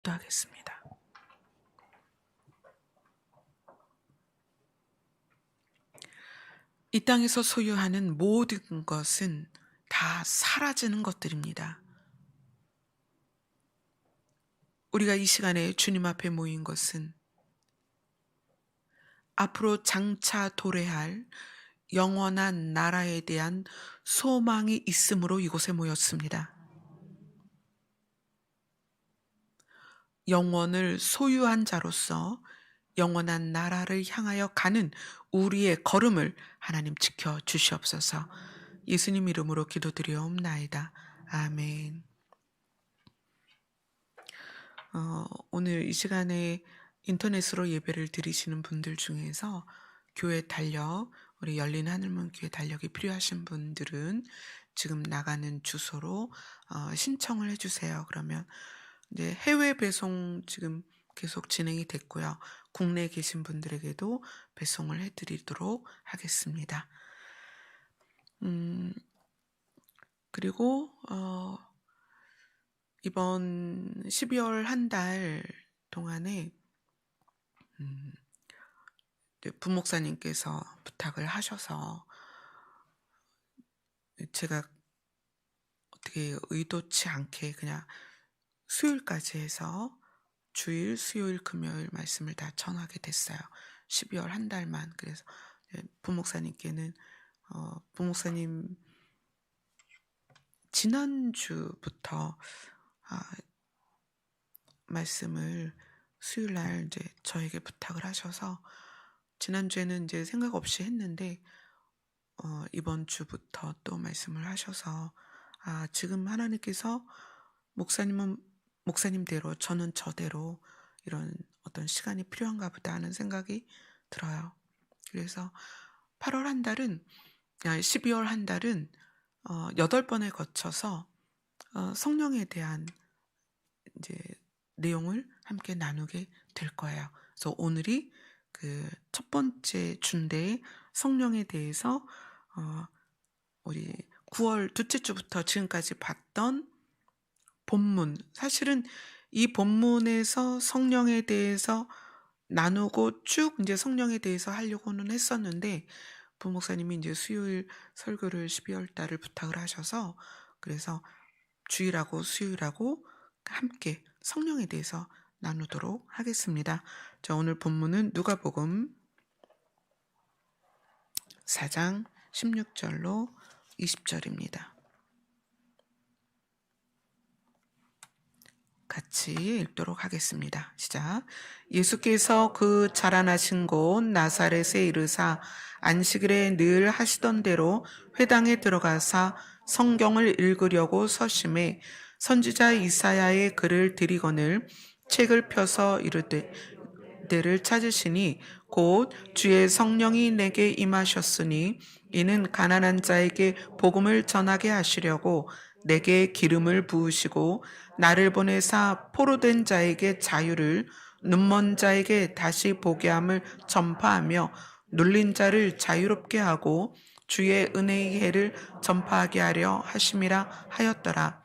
기도하겠습니다. 이 땅에서 소유하는 모든 것은 다 사라지는 것들입니다. 우리가 이 시간에 주님 앞에 모인 것은 앞으로 장차 도래할 영원한 나라에 대한 소망이 있으므로 이곳에 모였습니다. 영원을 소유한 자로서 영원한 나라를 향하여 가는 우리의 걸음을 하나님 지켜 주시옵소서. 예수님 이름으로 기도드리옵나이다. 아멘. 오늘 이 시간에 인터넷으로 예배를 드리시는 분들 중에서 교회 달력, 우리 열린 하늘문 교회 달력이 필요하신 분들은 지금 나가는 주소로 신청을 해주세요. 그러면 이제 해외 배송 지금 계속 진행이 됐고요. 국내에 계신 분들에게도 배송을 해드리도록 하겠습니다. 그리고 이번 12월 한 달 동안에 부목사님께서 부탁을 하셔서 제가 어떻게 의도치 않게 그냥 수요일까지 해서 주일, 수요일, 금요일 말씀을 다 전하게 됐어요. 12월 한 달만. 그래서 부목사님께는 부목사님 지난주부터 말씀을 수요일 날 이제 저에게 부탁을 하셔서 지난주에는 이제 생각 없이 했는데 이번 주부터 또 말씀을 하셔서 지금 하나님께서 목사님은 목사님대로 저는 저대로 이런 어떤 시간이 필요한가 보다 하는 생각이 들어요. 그래서 8월 한 달은 12월 한 달은 8번에 거쳐서 성령에 대한 이제 내용을 함께 나누게 될 거예요. 그래서 오늘이 그 첫 번째 주인데 성령에 대해서 우리 9월 둘째 주부터 지금까지 봤던 본문, 사실은 이 본문에서 성령에 대해서 나누고 쭉 이제 성령에 대해서 하려고는 했었는데 부목사님이 이제 수요일 설교를 12월 달을 부탁을 하셔서 그래서 주일하고 수요일하고 함께 성령에 대해서 나누도록 하겠습니다. 자, 오늘 본문은 누가복음 4장 16절로 20절입니다. 같이 읽도록 하겠습니다. 시작. 예수께서 그 자라나신 곳 나사렛에 이르사 안식일에 늘 하시던 대로 회당에 들어가사 성경을 읽으려고 서심해 선지자 이사야의 글을 들이거늘 책을 펴서 이르되 때를 찾으시니 곧 주의 성령이 내게 임하셨으니 이는 가난한 자에게 복음을 전하게 하시려고 내게 기름을 부으시고 나를 보내사 포로된 자에게 자유를 눈먼 자에게 다시 보게 함을 전파하며 눌린 자를 자유롭게 하고 주의 은혜의 해를 전파하게 하려 하심이라 하였더라.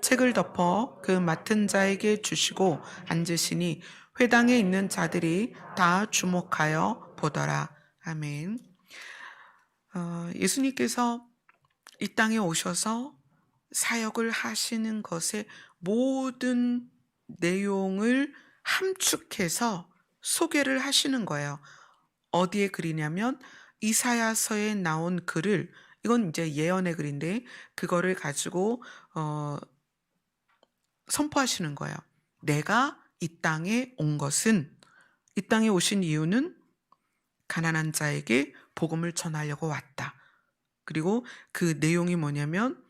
책을 덮어 그 맡은 자에게 주시고 앉으시니 회당에 있는 자들이 다 주목하여 보더라. 아멘. 예수님께서 이 땅에 오셔서 사역을 하시는 것의 모든 내용을 함축해서 소개를 하시는 거예요. 어디에 글이냐면 이사야서에 나온 글을, 이건 이제 예언의 글인데 그거를 가지고 선포하시는 거예요. 내가 이 땅에 온 것은, 이 땅에 오신 이유는 가난한 자에게 복음을 전하려고 왔다. 그리고 그 내용이 뭐냐면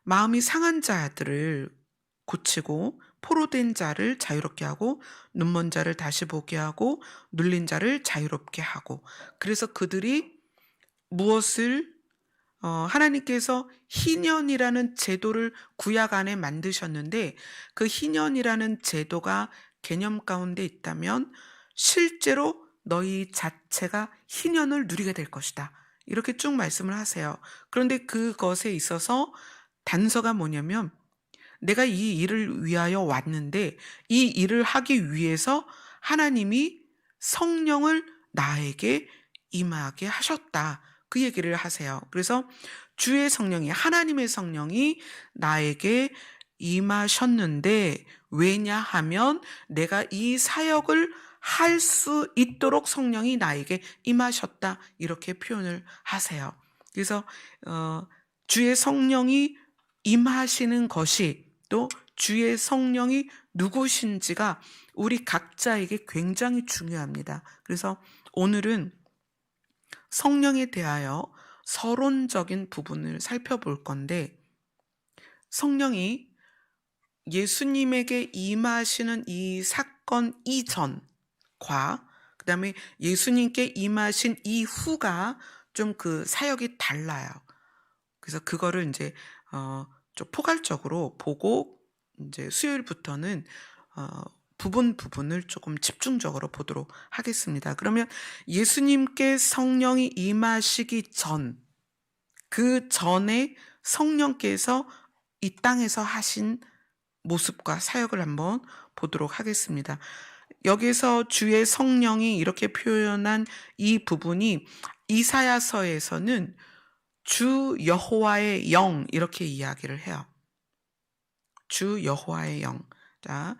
마음이 상한 자들을 고치고 포로된 자를 자유롭게 하고 눈먼 자를 다시 보게 하고 눌린 자를 자유롭게 하고, 그래서 그들이 무엇을 하나님께서 희년이라는 제도를 구약 안에 만드셨는데 그 희년이라는 제도가 개념 가운데 있다면 실제로 너희 자체가 희년을 누리게 될 것이다. 이렇게 쭉 말씀을 하세요. 그런데 그것에 있어서 단서가 뭐냐면 내가 이 일을 위하여 왔는데 이 일을 하기 위해서 하나님이 성령을 나에게 임하게 하셨다. 그 얘기를 하세요. 그래서 주의 성령이, 하나님의 성령이 나에게 임하셨는데 왜냐하면 내가 이 사역을 할 수 있도록 성령이 나에게 임하셨다. 이렇게 표현을 하세요. 그래서 주의 성령이 임하시는 것이 또 주의 성령이 누구신지가 우리 각자에게 굉장히 중요합니다. 그래서 오늘은 성령에 대하여 서론적인 부분을 살펴볼 건데, 성령이 예수님에게 임하시는 이 사건 이전과 그 다음에 예수님께 임하신 이후가 좀 그 사역이 달라요. 그래서 그거를 이제 좀 포괄적으로 보고 이제 수요일부터는 부분을 조금 집중적으로 보도록 하겠습니다. 그러면 예수님께 성령이 임하시기 전, 그 전에 성령께서 이 땅에서 하신 모습과 사역을 한번 보도록 하겠습니다. 여기서 주의 성령이 이렇게 표현한 이 부분이 이사야서에서는 주 여호와의 영 이렇게 이야기를 해요. 주 여호와의 영. 자,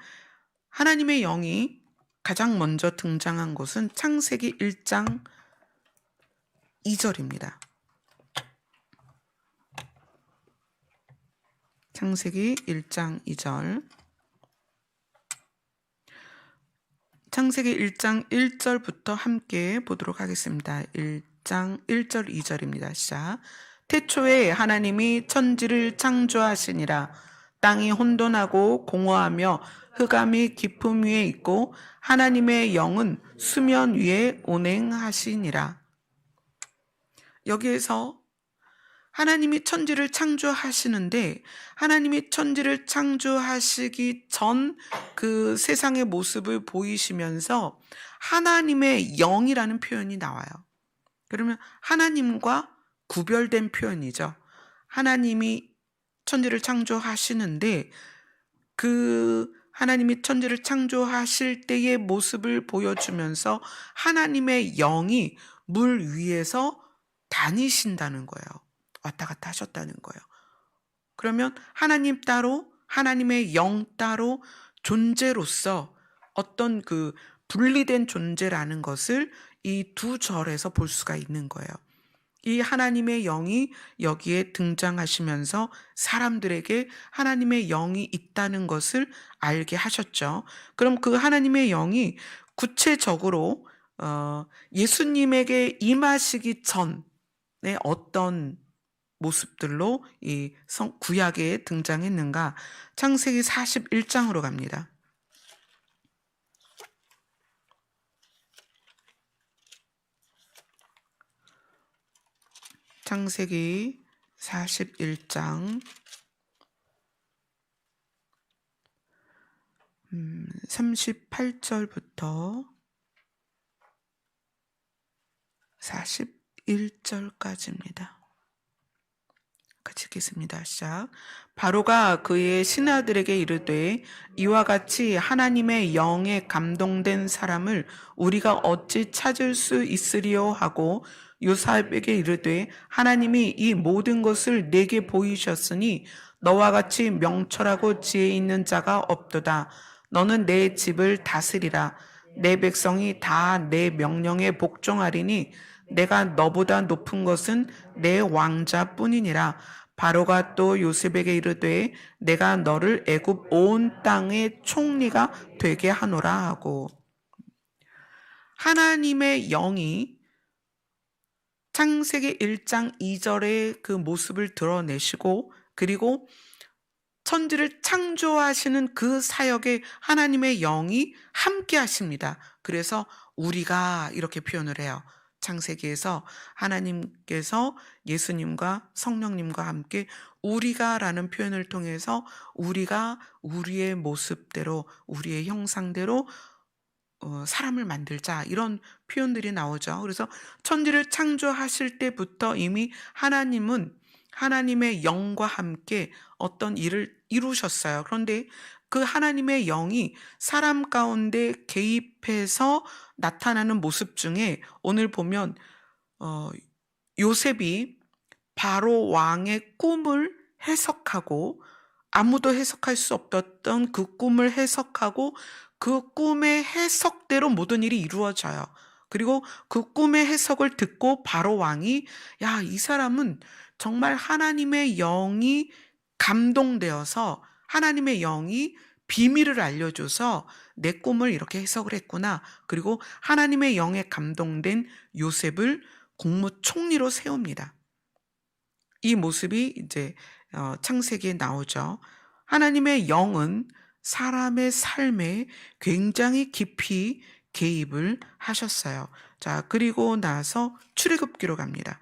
하나님의 영이 가장 먼저 등장한 곳은 창세기 1장 2절입니다. 창세기 1장 2절. 창세기 1장 1절부터 함께 보도록 하겠습니다. 1장 1절 2절입니다. 시작. 태초에 하나님이 천지를 창조하시니라. 땅이 혼돈하고 공허하며 흑암이 깊음 위에 있고 하나님의 영은 수면 위에 운행하시니라. 여기에서 하나님이 천지를 창조하시는데 하나님이 천지를 창조하시기 전 그 세상의 모습을 보이시면서 하나님의 영이라는 표현이 나와요. 그러면 하나님과 구별된 표현이죠. 하나님이 천지를 창조하시는데 그 하나님이 천지를 창조하실 때의 모습을 보여주면서 하나님의 영이 물 위에서 다니신다는 거예요. 왔다 갔다 하셨다는 거예요. 그러면 하나님 따로 하나님의 영 따로 존재로서 어떤 그 분리된 존재라는 것을 이 두 절에서 볼 수가 있는 거예요. 이 하나님의 영이 여기에 등장하시면서 사람들에게 하나님의 영이 있다는 것을 알게 하셨죠. 그럼 그 하나님의 영이 구체적으로 예수님에게 임하시기 전에 어떤 모습들로 이 구약에 등장했는가? 창세기 41장으로 갑니다. 창세기 41장 38절부터 41절까지입니다. 같이 읽겠습니다. 시작. 바로가 그의 신하들에게 이르되 이와 같이 하나님의 영에 감동된 사람을 우리가 어찌 찾을 수 있으리요 하고 요셉에게 이르되 하나님이 이 모든 것을 내게 보이셨으니 너와 같이 명철하고 지혜 있는 자가 없도다. 너는 내 집을 다스리라. 내 백성이 다 내 명령에 복종하리니 내가 너보다 높은 것은 내 왕자뿐이니라. 바로가 또 요셉에게 이르되 내가 너를 애굽 온 땅의 총리가 되게 하노라 하고, 하나님의 영이 창세기 1장 2절의 그 모습을 드러내시고 그리고 천지를 창조하시는 그 사역에 하나님의 영이 함께 하십니다. 그래서 우리가 이렇게 표현을 해요. 창세기에서 하나님께서 예수님과 성령님과 함께 우리가라는 표현을 통해서 우리가 우리의 모습대로 우리의 형상대로 사람을 만들자 이런 표현들이 나오죠. 그래서 천지를 창조하실 때부터 이미 하나님은 하나님의 영과 함께 어떤 일을 이루셨어요. 그런데 그 하나님의 영이 사람 가운데 개입해서 나타나는 모습 중에 오늘 보면 어, 요셉이 바로 왕의 꿈을 해석하고, 아무도 해석할 수 없었던 그 꿈을 해석하고 그 꿈의 해석대로 모든 일이 이루어져요. 그리고 그 꿈의 해석을 듣고 바로 왕이, 야, 이 사람은 정말 하나님의 영이 감동되어서 하나님의 영이 비밀을 알려줘서 내 꿈을 이렇게 해석을 했구나. 그리고 하나님의 영에 감동된 요셉을 국무총리로 세웁니다. 이 모습이 이제 창세기에 나오죠. 하나님의 영은 사람의 삶에 굉장히 깊이 개입을 하셨어요. 자, 그리고 나서 출애굽기로 갑니다.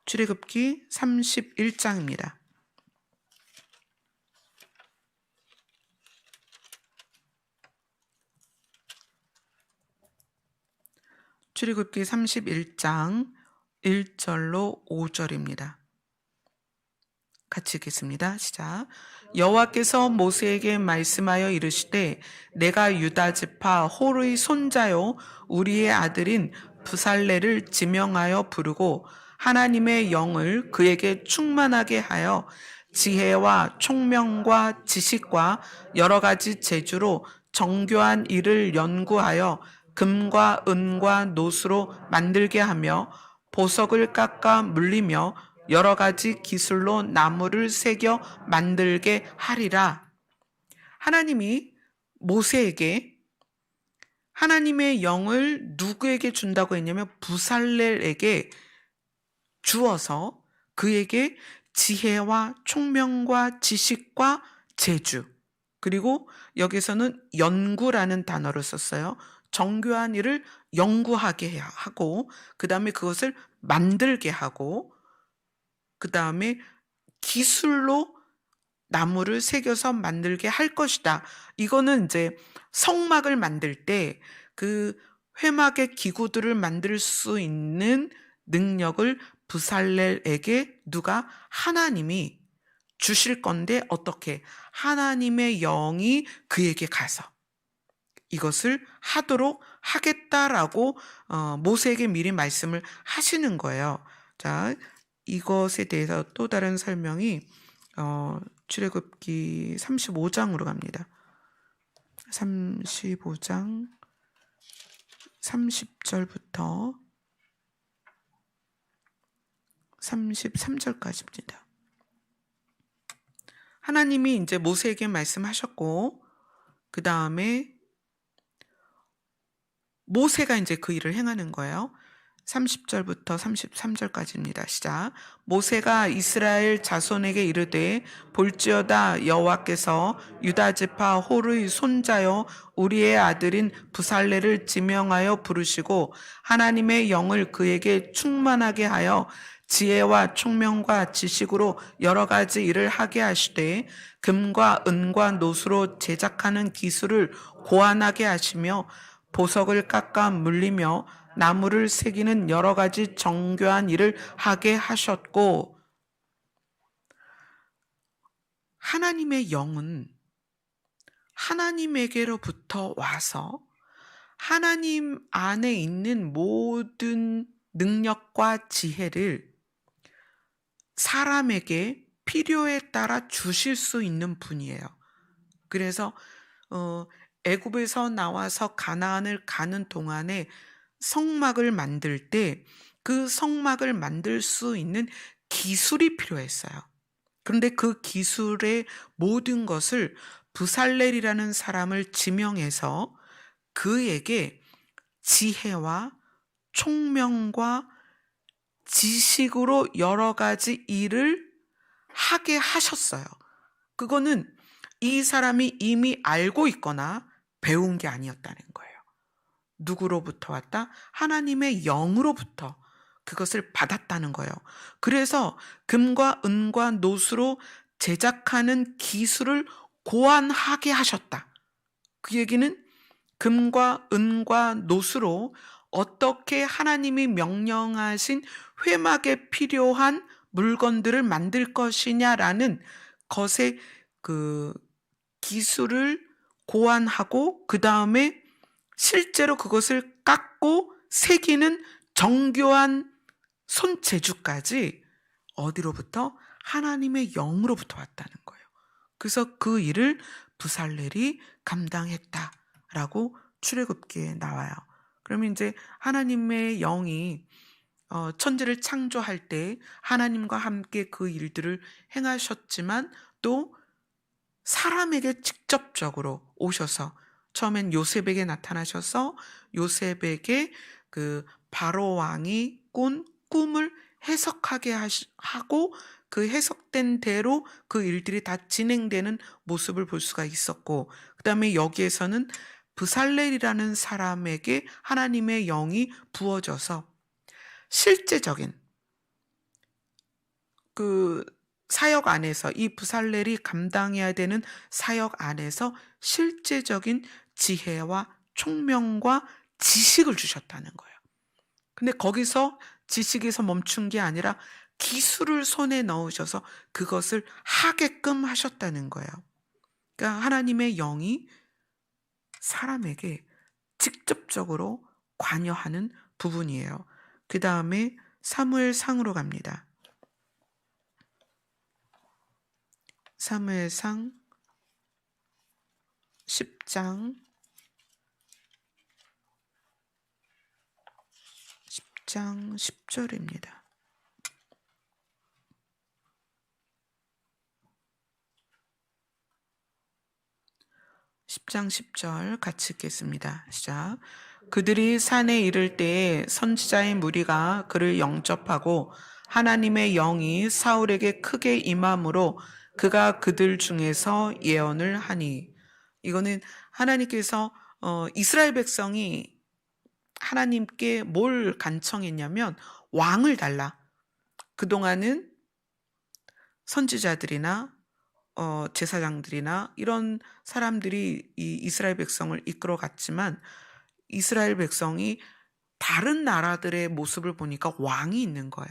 출애굽기 31장입니다. 출애굽기 31장 1절로 5절입니다. 같이 읽겠습니다. 시작. 여호와께서 모세에게 말씀하여 이르시되 내가 유다 지파 홀의 손자요 우리의 아들인 부살레를 지명하여 부르고 하나님의 영을 그에게 충만하게 하여 지혜와 총명과 지식과 여러 가지 재주로 정교한 일을 연구하여 금과 은과 노수로 만들게 하며 보석을 깎아 물리며 여러 가지 기술로 나무를 새겨 만들게 하리라. 하나님이 모세에게 하나님의 영을 누구에게 준다고 했냐면 부살렐에게 주어서 그에게 지혜와 총명과 지식과 재주, 그리고 여기서는 연구라는 단어를 썼어요. 정교한 일을 연구하게 하고, 그 다음에 그것을 만들게 하고, 그 다음에 기술로 나무를 새겨서 만들게 할 것이다. 이거는 이제 성막을 만들 때 그 회막의 기구들을 만들 수 있는 능력을 부살렐에게 누가? 하나님이 주실 건데, 어떻게? 하나님의 영이 그에게 가서 이것을 하도록 하겠다라고 모세에게 미리 말씀을 하시는 거예요. 자, 이것에 대해서 또 다른 설명이 출애굽기 35장으로 갑니다. 35장 30절부터 33절까지입니다. 하나님이 이제 모세에게 말씀하셨고, 그 다음에 모세가 이제 그 일을 행하는 거예요. 30절부터 33절까지입니다. 시작. 모세가 이스라엘 자손에게 이르되 볼지어다 여호와께서 유다 지파 홀의 손자요 우리의 아들인 부살레를 지명하여 부르시고 하나님의 영을 그에게 충만하게 하여 지혜와 총명과 지식으로 여러 가지 일을 하게 하시되 금과 은과 노수로 제작하는 기술을 고안하게 하시며 보석을 깎아 물리며 나무를 새기는 여러 가지 정교한 일을 하게 하셨고, 하나님의 영은 하나님에게로부터 와서 하나님 안에 있는 모든 능력과 지혜를 사람에게 필요에 따라 주실 수 있는 분이에요. 그래서 애굽에서 나와서 가나안을 가는 동안에 성막을 만들 때 그 성막을 만들 수 있는 기술이 필요했어요. 그런데 그 기술의 모든 것을 부살렐이라는 사람을 지명해서 그에게 지혜와 총명과 지식으로 여러 가지 일을 하게 하셨어요. 그거는 이 사람이 이미 알고 있거나 배운 게 아니었다는 거예요. 누구로부터 왔다? 하나님의 영으로부터 그것을 받았다는 거예요. 그래서 금과 은과 노수로 제작하는 기술을 고안하게 하셨다. 그 얘기는 금과 은과 노수로 어떻게 하나님이 명령하신 회막에 필요한 물건들을 만들 것이냐라는 것의 그 기술을 고안하고 그 다음에 실제로 그것을 깎고 새기는 정교한 손재주까지 어디로부터? 하나님의 영으로부터 왔다는 거예요. 그래서 그 일을 부살렐이 감당했다라고 출애굽기에 나와요. 그러면 이제 하나님의 영이 천지를 창조할 때 하나님과 함께 그 일들을 행하셨지만 또 사람에게 직접적으로 오셔서 처음엔 요셉에게 나타나셔서 요셉에게 그 바로 왕이 꾼 꿈을 해석하게 하고 그 해석된 대로 그 일들이 다 진행되는 모습을 볼 수가 있었고, 그 다음에 여기에서는 브살렐이라는 사람에게 하나님의 영이 부어져서 실제적인 그 사역 안에서 이 브살렐이 감당해야 되는 사역 안에서 실제적인 지혜와 총명과 지식을 주셨다는 거예요. 근데 거기서 지식에서 멈춘 게 아니라 기술을 손에 넣으셔서 그것을 하게끔 하셨다는 거예요. 그러니까 하나님의 영이 사람에게 직접적으로 관여하는 부분이에요. 그 다음에 사무엘상으로 갑니다. 사무엘상 10장 10절입니다. 10장 10절 같이 읽겠습니다. 시작. 그들이 산에 이를 때에 선지자의 무리가 그를 영접하고 하나님의 영이 사울에게 크게 임함으로 그가 그들 중에서 예언을 하니. 이거는 하나님께서 이스라엘 백성이 하나님께 뭘 간청했냐면 왕을 달라. 그동안은 선지자들이나 제사장들이나 이런 사람들이 이 이스라엘 백성을 이끌어 갔지만 이스라엘 백성이 다른 나라들의 모습을 보니까 왕이 있는 거예요.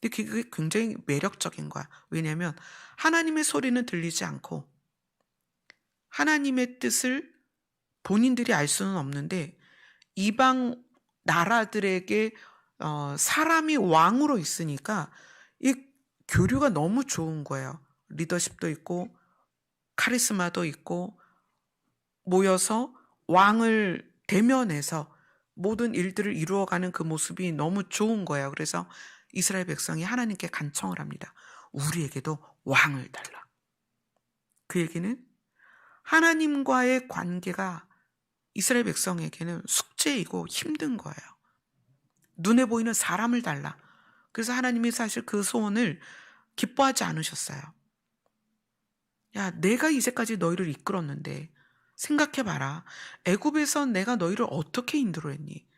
근데 그게 굉장히 매력적인 거야. 왜냐하면 하나님의 소리는 들리지 않고 하나님의 뜻을 본인들이 알 수는 없는데 이방 나라들에게 사람이 왕으로 있으니까 이 교류가 너무 좋은 거예요. 리더십도 있고 카리스마도 있고 모여서 왕을 대면해서 모든 일들을 이루어가는 그 모습이 너무 좋은 거예요. 그래서 이스라엘 백성이 하나님께 간청을 합니다. 우리에게도 왕을 달라. 그 얘기는 하나님과의 관계가 이스라엘 백성에게는 숙제이고 힘든 거예요. 눈에 보이는 사람을 달라. 그래서 하나님이 사실 그 소원을 기뻐하지 않으셨어요. 야, 내가 이제까지 너희를 이끌었는데 생각해봐라. 애굽에서 내가 너희를 어떻게 인도했니?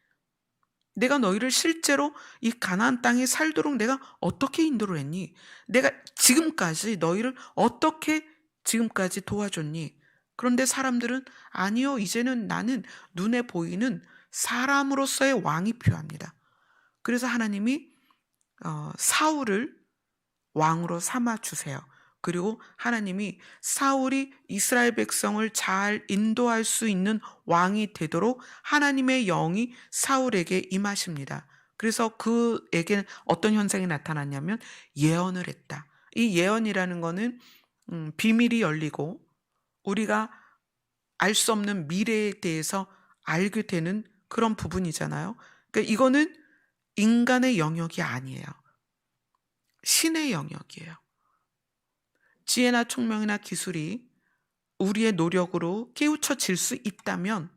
내가 너희를 실제로 이 가나안 땅에 살도록 내가 어떻게 인도를 했니? 내가 지금까지 너희를 어떻게 지금까지 도와줬니? 그런데 사람들은 아니요, 이제는 나는 눈에 보이는 사람으로서의 왕이 필요합니다. 그래서 하나님이 사울을 왕으로 삼아 주세요. 그리고 하나님이 사울이 이스라엘 백성을 잘 인도할 수 있는 왕이 되도록 하나님의 영이 사울에게 임하십니다. 그래서 그에게 어떤 현상이 나타났냐면 예언을 했다. 이 예언이라는 거는 비밀이 열리고 우리가 알 수 없는 미래에 대해서 알게 되는 그런 부분이잖아요. 그러니까 이거는 인간의 영역이 아니에요. 신의 영역이에요. 지혜나 총명이나 기술이 우리의 노력으로 깨우쳐질 수 있다면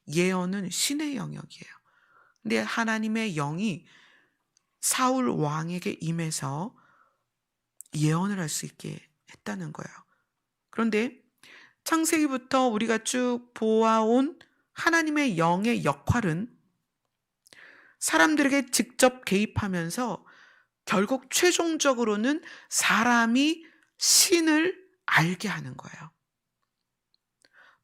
예언은 신의 영역이에요. 근데 하나님의 영이 사울 왕에게 임해서 예언을 할 수 있게 했다는 거예요. 그런데 창세기부터 우리가 쭉 보아온 하나님의 영의 역할은 사람들에게 직접 개입하면서 결국 최종적으로는 사람이 신을 알게 하는 거예요.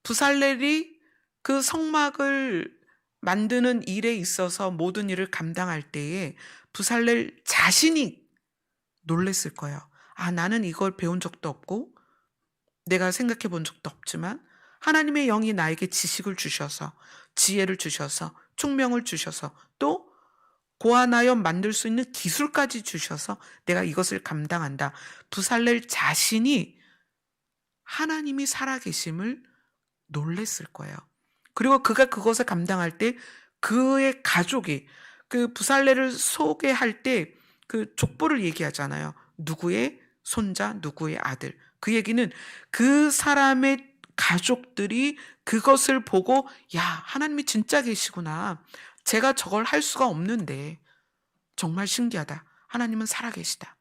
부살렐이 그 성막을 만드는 일에 있어서 모든 일을 감당할 때에 부살렐 자신이 놀랬을 거예요. 아, 나는 이걸 배운 적도 없고 내가 생각해 본 적도 없지만 하나님의 영이 나에게 지식을 주셔서 지혜를 주셔서 총명을 주셔서 또 고안하여 만들 수 있는 기술까지 주셔서 내가 이것을 감당한다. 부살렐 자신이 하나님이 살아계심을 놀랬을 거예요. 그리고 그가 그것을 감당할 때 그의 가족이 그 부살레를 소개할 때 그 족보를 얘기하잖아요. 누구의 손자, 누구의 아들. 그 얘기는 그 사람의 가족들이 그것을 보고 야, 하나님이 진짜 계시구나. 제가 저걸 할 수가 없는데 정말 신기하다. 하나님은 살아계시다.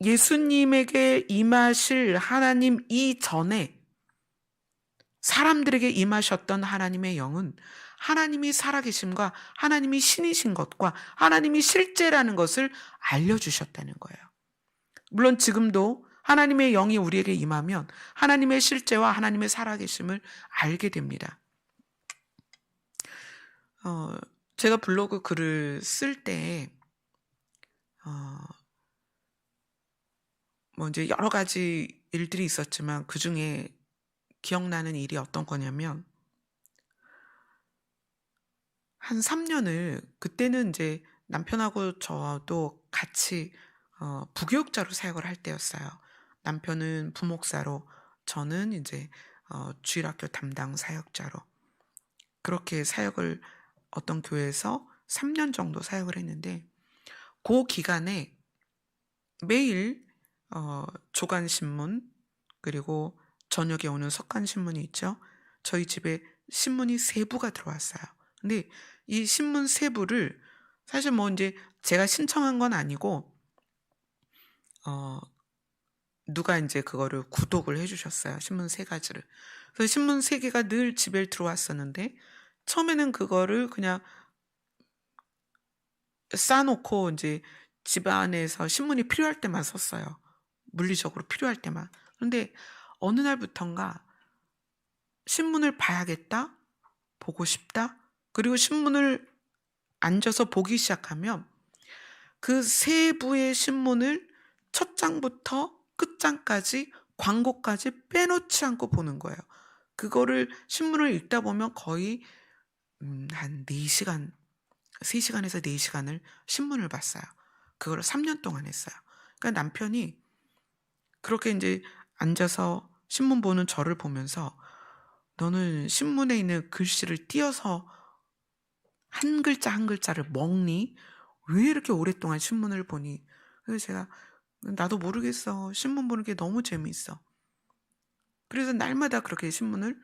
예수님에게 임하실 하나님 이전에 사람들에게 임하셨던 하나님의 영은 하나님이 살아계심과 하나님이 신이신 것과 하나님이 실제라는 것을 알려주셨다는 거예요. 물론 지금도 하나님의 영이 우리에게 임하면 하나님의 실제와 하나님의 살아계심을 알게 됩니다. 제가 블로그 글을 쓸 때 이제 여러 가지 일들이 있었지만 그 중에 기억나는 일이 어떤 거냐면 한 3년을 그때는 이제 남편하고 저도 같이 부교육자로 사역을 할 때였어요. 남편은 부목사로 저는 이제 주일학교 담당 사역자로 그렇게 사역을 어떤 교회에서 3년 정도 사역을 했는데 그 기간에 매일 조간신문 그리고 저녁에 오는 석간신문이 있죠. 저희 집에 신문이 3부가 들어왔어요. 근데 이 신문 3부를 사실 이제 제가 신청한 건 아니고 누가 이제 그거를 구독을 해주셨어요. 신문 3가지를. 그래서 신문 3개가 늘 집에 들어왔었는데 처음에는 그거를 그냥 싸놓고 이제 집 안에서 신문이 필요할 때만 썼어요. 물리적으로 필요할 때만. 그런데 어느 날부턴가 신문을 봐야겠다, 보고 싶다, 그리고 신문을 앉아서 보기 시작하면 그 3부의 신문을 첫 장부터 끝장까지 광고까지 빼놓지 않고 보는 거예요. 그거를 신문을 읽다 보면 거의 한 4시간, 3시간에서 4시간을 신문을 봤어요. 그걸 3년 동안 했어요. 그러니까 남편이 그렇게 이제 앉아서 신문 보는 저를 보면서 너는 신문에 있는 글씨를 띄어서 한 글자 한 글자를 먹니? 왜 이렇게 오랫동안 신문을 보니? 그래서 제가 나도 모르겠어. 신문 보는 게 너무 재미있어. 그래서 날마다 그렇게 신문을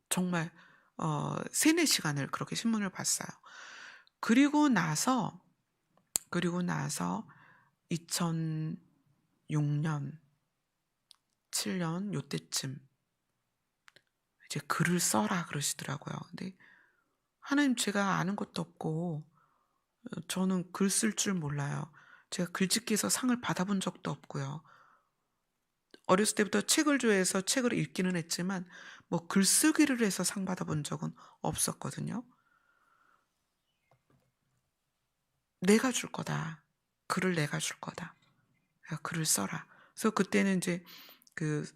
정말 3-4시간을 그렇게 신문을 봤어요. 그리고 나서 2006년, 7년 요때쯤 이제 글을 써라 그러시더라고요. 근데 하나님 제가 아는 것도 없고 저는 글 쓸 줄 몰라요. 제가 글짓기에서 상을 받아본 적도 없고요. 어렸을 때부터 책을 좋아해서 책을 읽기는 했지만 글쓰기를 해서 상 받아본 적은 없었거든요. 내가 줄 거다. 글을 내가 줄 거다. 야, 글을 써라. 그래서 그때는 이제 그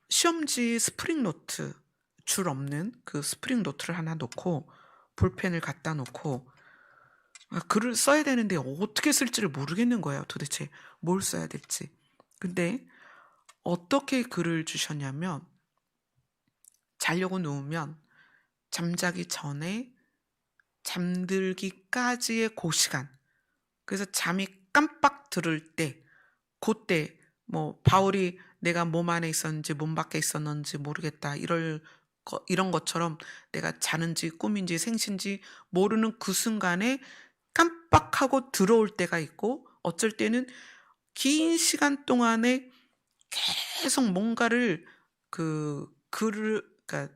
시험지 스프링 노트 줄 없는 그 스프링 노트를 하나 놓고 볼펜을 갖다 놓고 글을 써야 되는데 어떻게 쓸지를 모르겠는 거예요. 도대체 뭘 써야 될지. 근데 어떻게 글을 주셨냐면 자려고 누우면 잠자기 전에 잠들기까지의 그 시간, 그래서 잠이 깜빡 들을 때 그때 바울이 내가 몸 안에 있었는지 몸 밖에 있었는지 모르겠다 이런 것처럼 내가 자는지 꿈인지 생신지 모르는 그 순간에 깜빡하고 들어올 때가 있고 어쩔 때는 긴 시간 동안에 계속 뭔가를 그러니까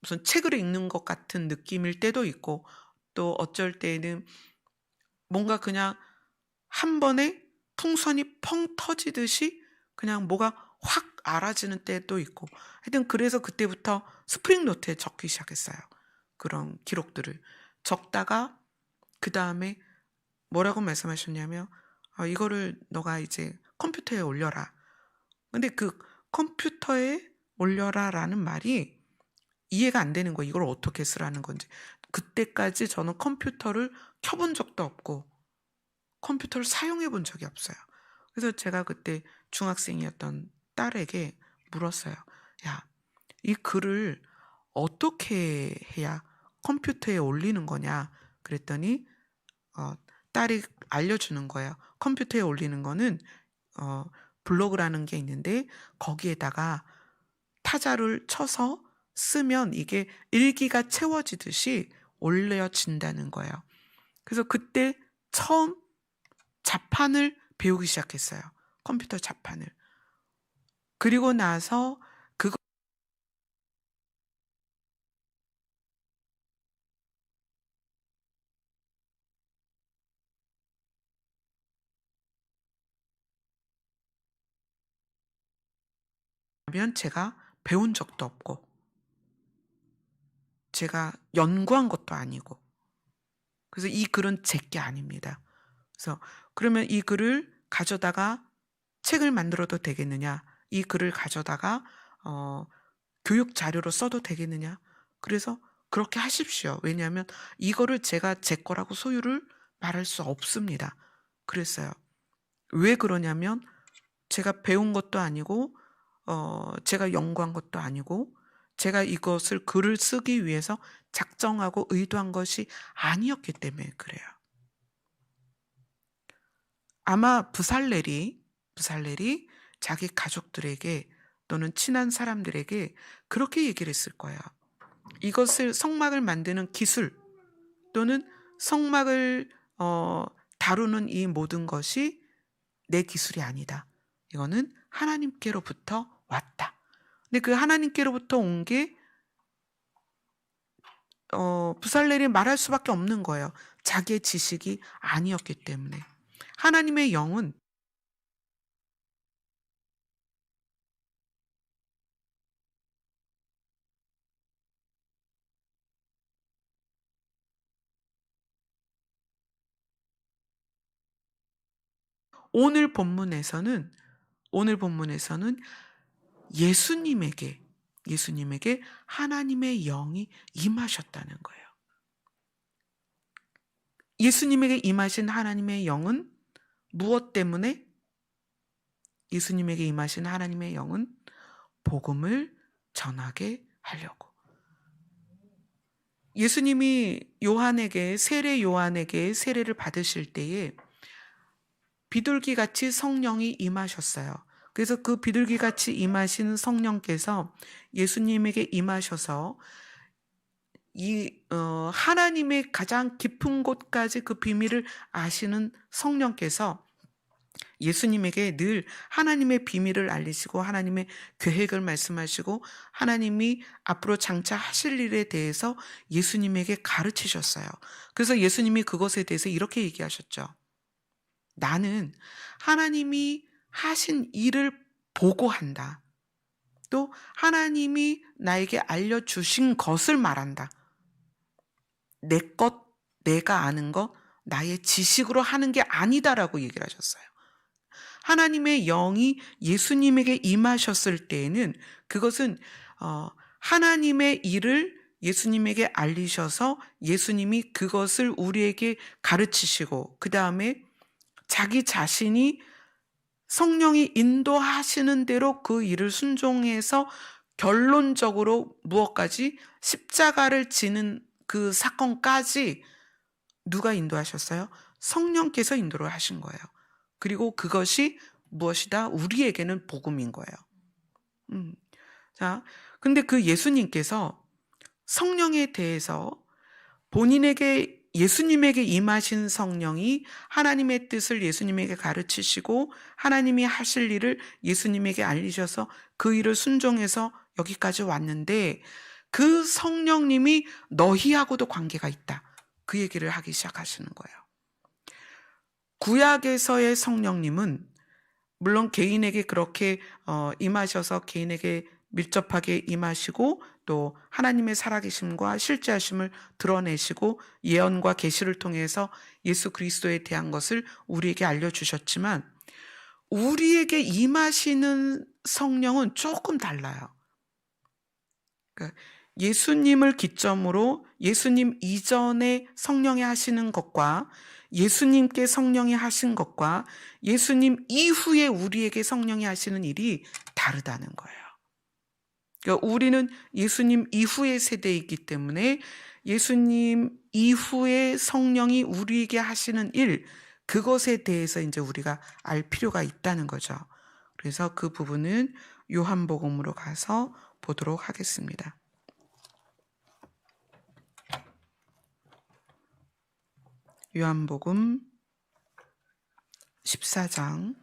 무슨 책을 읽는 것 같은 느낌일 때도 있고 또 어쩔 때는 뭔가 그냥 한 번에 풍선이 펑 터지듯이 그냥 뭐가 확 알아지는 때도 있고 하여튼 그래서 그때부터 스프링 노트에 적기 시작했어요. 그런 기록들을 적다가 그 다음에 뭐라고 말씀하셨냐면 이거를 너가 이제 컴퓨터에 올려라. 근데 그 컴퓨터에 올려라라는 말이 이해가 안 되는 거예요. 이걸 어떻게 쓰라는 건지. 그때까지 저는 컴퓨터를 켜본 적도 없고 컴퓨터를 사용해 본 적이 없어요. 그래서 제가 그때 중학생이었던 딸에게 물었어요. 야, 이 글을 어떻게 해야 컴퓨터에 올리는 거냐? 그랬더니 딸이 알려주는 거예요. 컴퓨터에 올리는 거는 블로그라는 게 있는데 거기에다가 타자를 쳐서 쓰면 이게 일기가 채워지듯이 올려진다는 거예요. 그래서 그때 처음 자판을 배우기 시작했어요. 컴퓨터 자판을. 그리고 나서 그러면 제가 배운 적도 없고 제가 연구한 것도 아니고 그래서 이 글은 제 게 아닙니다. 그래서 그러면 이 글을 가져다가 책을 만들어도 되겠느냐? 이 글을 가져다가 교육 자료로 써도 되겠느냐? 그래서 그렇게 하십시오. 왜냐하면 이거를 제가 제 거라고 소유를 말할 수 없습니다. 그랬어요. 왜 그러냐면 제가 배운 것도 아니고 제가 연구한 것도 아니고 제가 이것을 글을 쓰기 위해서 작정하고 의도한 것이 아니었기 때문에 그래요. 아마 부살렐이 자기 가족들에게 또는 친한 사람들에게 그렇게 얘기를 했을 거예요. 이것을 성막을 만드는 기술 또는 성막을 다루는 이 모든 것이 내 기술이 아니다. 이거는 하나님께로부터 왔다. 근데 그 하나님께로부터 온 게 부살렐이 말할 수밖에 없는 거예요. 자기의 지식이 아니었기 때문에. 하나님의 영은 오늘 본문에서는 예수님에게 하나님의 영이 임하셨다는 거예요. 예수님에게 임하신 하나님의 영은 무엇 때문에? 예수님에게 임하신 하나님의 영은 복음을 전하게 하려고. 예수님이 세례 요한에게 세례를 받으실 때에 비둘기같이 성령이 임하셨어요. 그래서 그 비둘기같이 임하신 성령께서 예수님에게 임하셔서 하나님의 가장 깊은 곳까지 그 비밀을 아시는 성령께서 예수님에게 늘 하나님의 비밀을 알리시고 하나님의 계획을 말씀하시고 하나님이 앞으로 장차 하실 일에 대해서 예수님에게 가르치셨어요. 그래서 예수님이 그것에 대해서 이렇게 얘기하셨죠. 나는 하나님이 하신 일을 보고한다. 또 하나님이 나에게 알려주신 것을 말한다. 내가 아는 것, 나의 지식으로 하는 게 아니다라고 얘기를 하셨어요. 하나님의 영이 예수님에게 임하셨을 때에는 그것은 하나님의 일을 예수님에게 알리셔서 예수님이 그것을 우리에게 가르치시고 그 다음에 자기 자신이 성령이 인도하시는 대로 그 일을 순종해서 결론적으로 무엇까지 십자가를 지는 그 사건까지 누가 인도하셨어요? 성령께서 인도를 하신 거예요. 그리고 그것이 무엇이다? 우리에게는 복음인 거예요. 자, 근데 그 예수님께서 성령에 대해서 예수님에게 임하신 성령이 하나님의 뜻을 예수님에게 가르치시고 하나님이 하실 일을 예수님에게 알리셔서 그 일을 순종해서 여기까지 왔는데 그 성령님이 너희하고도 관계가 있다. 그 얘기를 하기 시작하시는 거예요. 구약에서의 성령님은 물론 개인에게 그렇게 임하셔서 개인에게 밀접하게 임하시고 또 하나님의 살아계심과 실제하심을 드러내시고 예언과 계시를 통해서 예수 그리스도에 대한 것을 우리에게 알려주셨지만 우리에게 임하시는 성령은 조금 달라요. 그러니까 예수님을 기점으로 예수님 이전에 성령이 하시는 것과 예수님께 성령이 하신 것과 예수님 이후에 우리에게 성령이 하시는 일이 다르다는 거예요. 그러니까 우리는 예수님 이후의 세대이기 때문에 예수님 이후에 성령이 우리에게 하시는 일, 그것에 대해서 이제 우리가 알 필요가 있다는 거죠. 그래서 그 부분은 요한복음으로 가서 보도록 하겠습니다. 요한복음 14장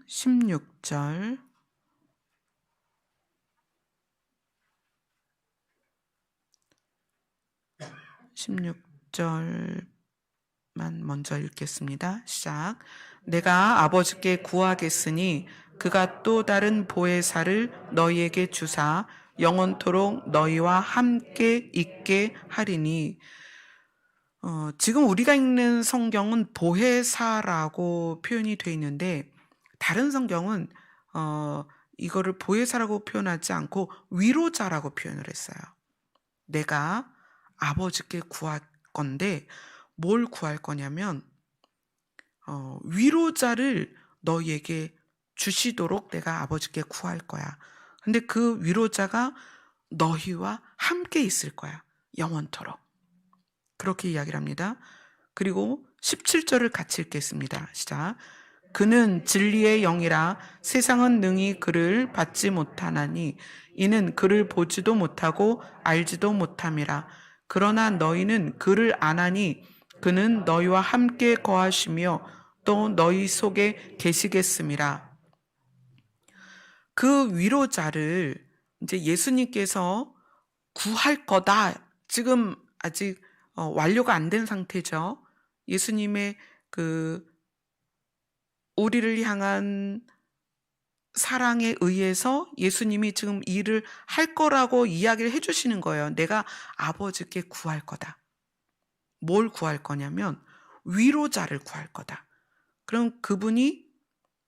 16절 16절만 먼저 읽겠습니다. 시작. 내가 아버지께 구하겠으니 그가 또 다른 보혜사를 너희에게 주사 영원토록 너희와 함께 있게 하리니. 지금 우리가 읽는 성경은 보혜사라고 표현이 되어 있는데 다른 성경은 이거를 보혜사라고 표현하지 않고 위로자라고 표현을 했어요. 내가 아버지께 구할 건데 뭘 구할 거냐면 위로자를 너희에게 주시도록 내가 아버지께 구할 거야. 근데 그 위로자가 너희와 함께 있을 거야. 영원토록. 그렇게 이야기를 합니다. 그리고 17절을 같이 읽겠습니다. 시작. 그는 진리의 영이라 세상은 능히 그를 받지 못하나니 이는 그를 보지도 못하고 알지도 못함이라. 그러나 너희는 그를 아나니 그는 너희와 함께 거하시며 또 너희 속에 계시겠음이라. 그 위로자를 이제 예수님께서 구할 거다. 지금 아직 완료가 안 된 상태죠. 예수님의 그 우리를 향한 사랑에 의해서 예수님이 지금 일을 할 거라고 이야기를 해주시는 거예요. 내가 아버지께 구할 거다. 뭘 구할 거냐면 위로자를 구할 거다. 그럼 그분이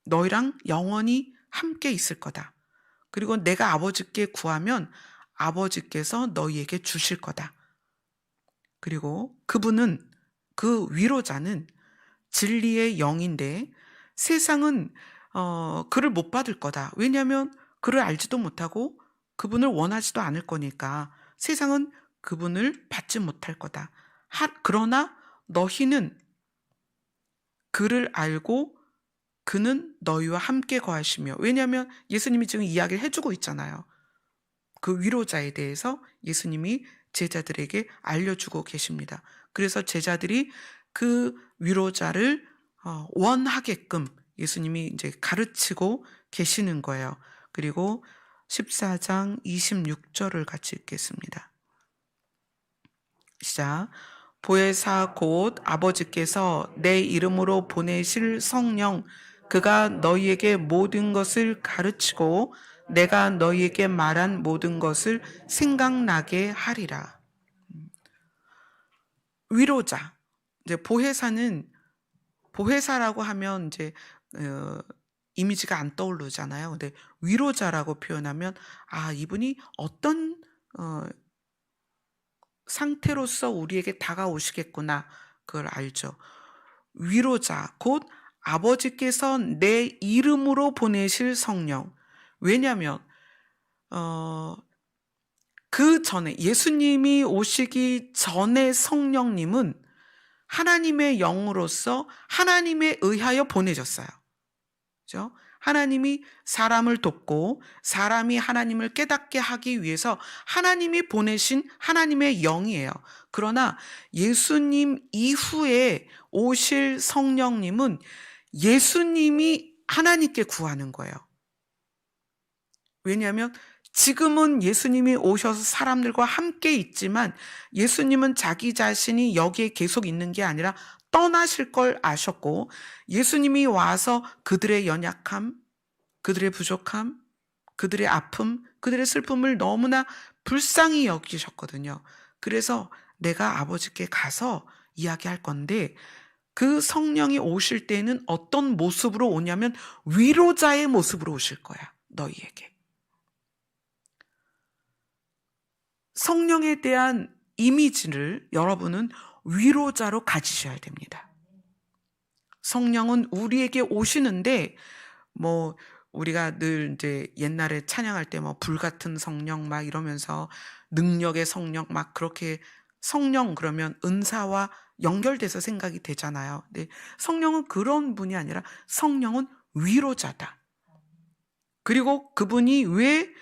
너희랑 영원히 함께 있을 거다. 그리고 내가 아버지께 구하면 아버지께서 너희에게 주실 거다. 그리고 그분은, 그 위로자는 진리의 영인데 세상은 그를 못 받을 거다. 왜냐하면 그를 알지도 못하고 그분을 원하지도 않을 거니까 세상은 그분을 받지 못할 거다. 그러나 너희는 그를 알고 그는 너희와 함께 거하시며. 왜냐하면 예수님이 지금 이야기를 해주고 있잖아요. 그 위로자에 대해서 예수님이 제자들에게 알려주고 계십니다. 그래서 제자들이 그 위로자를 원하게끔 예수님이 이제 가르치고 계시는 거예요. 그리고 14장 26절을 같이 읽겠습니다. 시작. 보혜사 곧 아버지께서 내 이름으로 보내실 성령 그가 너희에게 모든 것을 가르치고 내가 너희에게 말한 모든 것을 생각나게 하리라. 위로자. 이제 보혜사라고 하면 이제 이미지가 안 떠오르잖아요. 근데 위로자라고 표현하면 이분이 어떤 상태로서 우리에게 다가오시겠구나. 그걸 알죠. 위로자 곧 아버지께서 내 이름으로 보내실 성령. 왜냐하면 그 전에 예수님이 오시기 전에 성령님은 하나님의 영으로서 하나님에 의하여 보내졌어요. 그렇죠? 하나님이 사람을 돕고 사람이 하나님을 깨닫게 하기 위해서 하나님이 보내신 하나님의 영이에요. 그러나 예수님 이후에 오실 성령님은 예수님이 하나님께 구하는 거예요. 왜냐하면 지금은 예수님이 오셔서 사람들과 함께 있지만 예수님은 자기 자신이 여기에 계속 있는 게 아니라 떠나실 걸 아셨고, 예수님이 와서 그들의 연약함, 그들의 부족함, 그들의 아픔, 그들의 슬픔을 너무나 불쌍히 여기셨거든요. 그래서 내가 아버지께 가서 이야기할 건데, 그 성령이 오실 때는 어떤 모습으로 오냐면 위로자의 모습으로 오실 거야, 너희에게. 성령에 대한 이미지를 여러분은 위로자로 가지셔야 됩니다. 성령은 우리에게 오시는데, 뭐 우리가 늘 이제 옛날에 찬양할 때 뭐 불같은 성령 막 이러면서 능력의 성령 막 그렇게, 성령 그러면 은사와 연결돼서 생각이 되잖아요. 근데 성령은 그런 분이 아니라 성령은 위로자다. 그리고 그분이 왜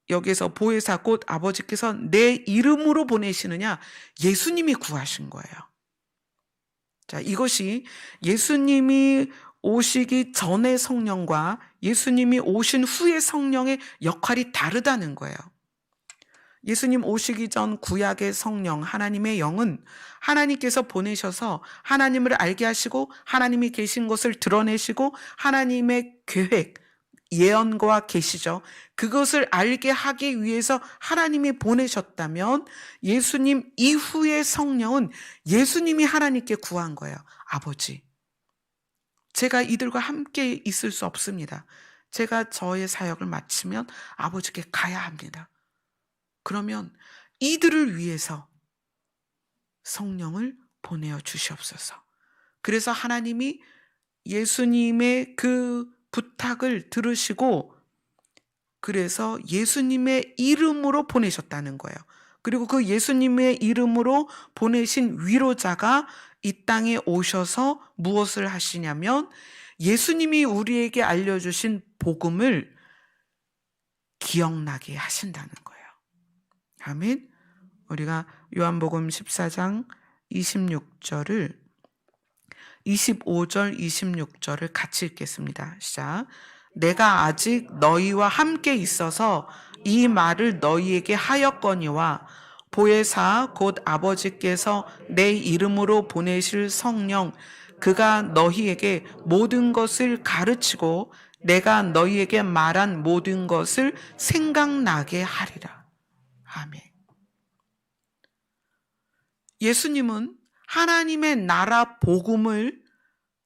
여기서 보혜사 곧 아버지께서 내 이름으로 보내시느냐? 예수님이 구하신 거예요. 자, 이것이 예수님이 오시기 전의 성령과 예수님이 오신 후의 성령의 역할이 다르다는 거예요. 예수님 오시기 전 구약의 성령, 하나님의 영은 하나님께서 보내셔서 하나님을 알게 하시고 하나님이 계신 것을 드러내시고 하나님의 계획, 예언과 계시죠. 그것을 알게 하기 위해서 하나님이 보내셨다면, 예수님 이후의 성령은 예수님이 하나님께 구한 거예요. 아버지, 제가 이들과 함께 있을 수 없습니다. 제가 저의 사역을 마치면 아버지께 가야 합니다. 그러면 이들을 위해서 성령을 보내어 주시옵소서. 그래서 하나님이 예수님의 그 부탁을 들으시고, 그래서 예수님의 이름으로 보내셨다는 거예요. 그리고 그 예수님의 이름으로 보내신 위로자가 이 땅에 오셔서 무엇을 하시냐면 예수님이 우리에게 알려주신 복음을 기억나게 하신다는 거예요. 아멘. 우리가 요한복음 14장 26절을 25절 26절을 같이 읽겠습니다. 시작. 내가 아직 너희와 함께 있어서 이 말을 너희에게 하였거니와 보혜사 곧 아버지께서 내 이름으로 보내실 성령 그가 너희에게 모든 것을 가르치고 내가 너희에게 말한 모든 것을 생각나게 하리라. 아멘. 예수님은 하나님의 나라 복음을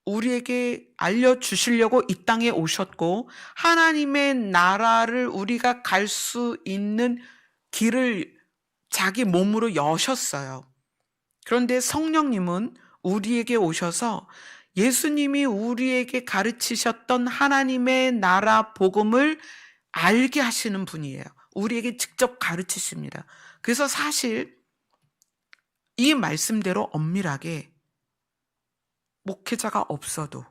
우리에게 알려주시려고 이 땅에 오셨고, 하나님의 나라를 우리가 갈 수 있는 길을 자기 몸으로 여셨어요. 그런데 성령님은 우리에게 오셔서 예수님이 우리에게 가르치셨던 하나님의 나라 복음을 알게 하시는 분이에요. 우리에게 직접 가르치십니다. 그래서 사실 이 말씀대로 엄밀하게 목회자가 없어도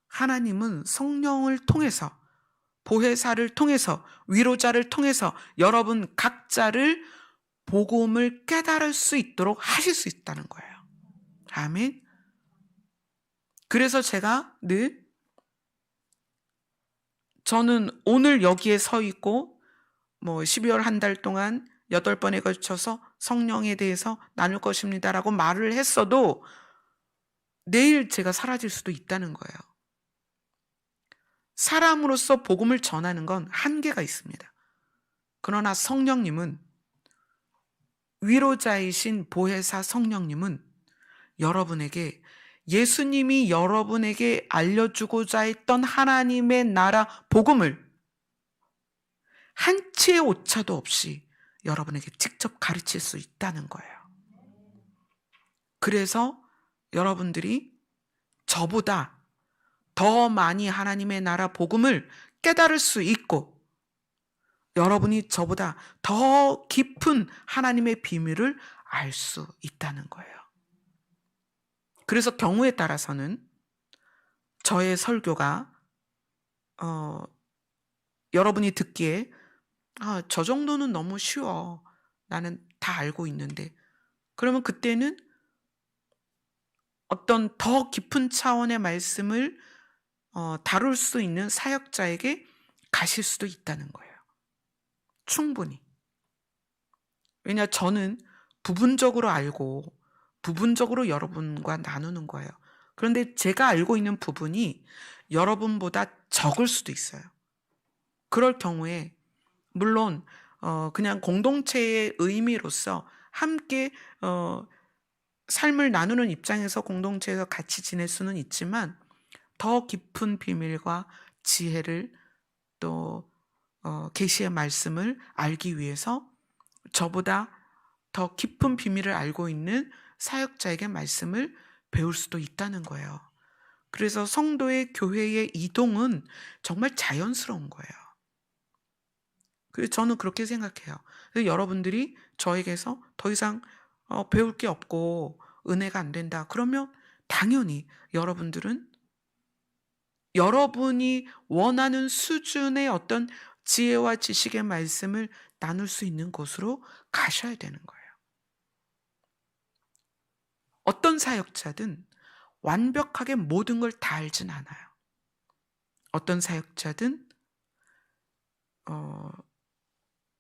하나님은 성령을 통해서, 보혜사를 통해서, 위로자를 통해서 여러분 각자를 복음을 깨달을 수 있도록 하실 수 있다는 거예요. 아멘. 그래서 제가 저는 오늘 여기에 서 있고 12월 한 달 동안 8번에 걸쳐서 성령에 대해서 나눌 것입니다라고 말을 했어도 내일 제가 사라질 수도 있다는 거예요. 사람으로서 복음을 전하는 건 한계가 있습니다. 그러나 성령님은, 위로자이신 보혜사 성령님은 여러분에게, 예수님이 여러분에게 알려주고자 했던 하나님의 나라 복음을 한 치의 오차도 없이 여러분에게 직접 가르칠 수 있다는 거예요. 그래서 여러분들이 저보다 더 많이 하나님의 나라 복음을 깨달을 수 있고, 여러분이 저보다 더 깊은 하나님의 비밀을 알 수 있다는 거예요. 그래서 경우에 따라서는 저의 설교가 여러분이 듣기에 저 정도는 너무 쉬워, 나는 다 알고 있는데, 그러면 그때는 어떤 더 깊은 차원의 말씀을 다룰 수 있는 사역자에게 가실 수도 있다는 거예요. 충분히. 왜냐, 저는 부분적으로 알고 부분적으로 여러분과 나누는 거예요. 그런데 제가 알고 있는 부분이 여러분보다 적을 수도 있어요. 그럴 경우에 물론 그냥 공동체의 의미로서 함께 삶을 나누는 입장에서 공동체에서 같이 지낼 수는 있지만 더 깊은 비밀과 지혜를 또 계시의 말씀을 알기 위해서 저보다 더 깊은 비밀을 알고 있는 사역자에게 말씀을 배울 수도 있다는 거예요. 그래서 성도의 교회의 이동은 정말 자연스러운 거예요. 그래서 저는 그렇게 생각해요. 그래서 여러분들이 저에게서 더 이상 배울 게 없고 은혜가 안 된다. 그러면 당연히 여러분들은 여러분이 원하는 수준의 어떤 지혜와 지식의 말씀을 나눌 수 있는 곳으로 가셔야 되는 거예요. 어떤 사역자든 완벽하게 모든 걸 다 알진 않아요. 어떤 사역자든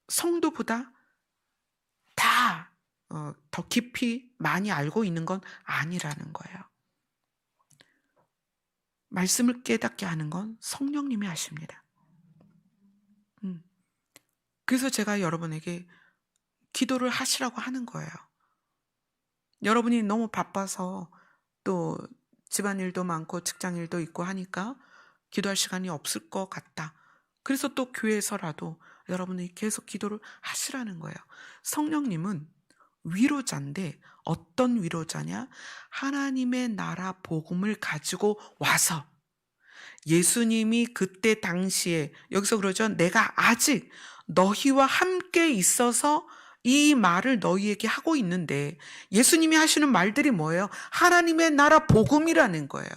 성도보다 다 더 깊이 많이 알고 있는 건 아니라는 거예요. 말씀을 깨닫게 하는 건 성령님이 하십니다. 그래서 제가 여러분에게 기도를 하시라고 하는 거예요. 여러분이 너무 바빠서 또 집안일도 많고 직장일도 있고 하니까 기도할 시간이 없을 것 같다. 그래서 또 교회에서라도 여러분이 계속 기도를 하시라는 거예요. 성령님은 위로자인데 어떤 위로자냐? 하나님의 나라 복음을 가지고 와서 예수님이 그때 당시에 여기서 그러죠. 내가 아직 너희와 함께 있어서 이 말을 너희에게 하고 있는데 예수님이 하시는 말들이 뭐예요? 하나님의 나라 복음이라는 거예요.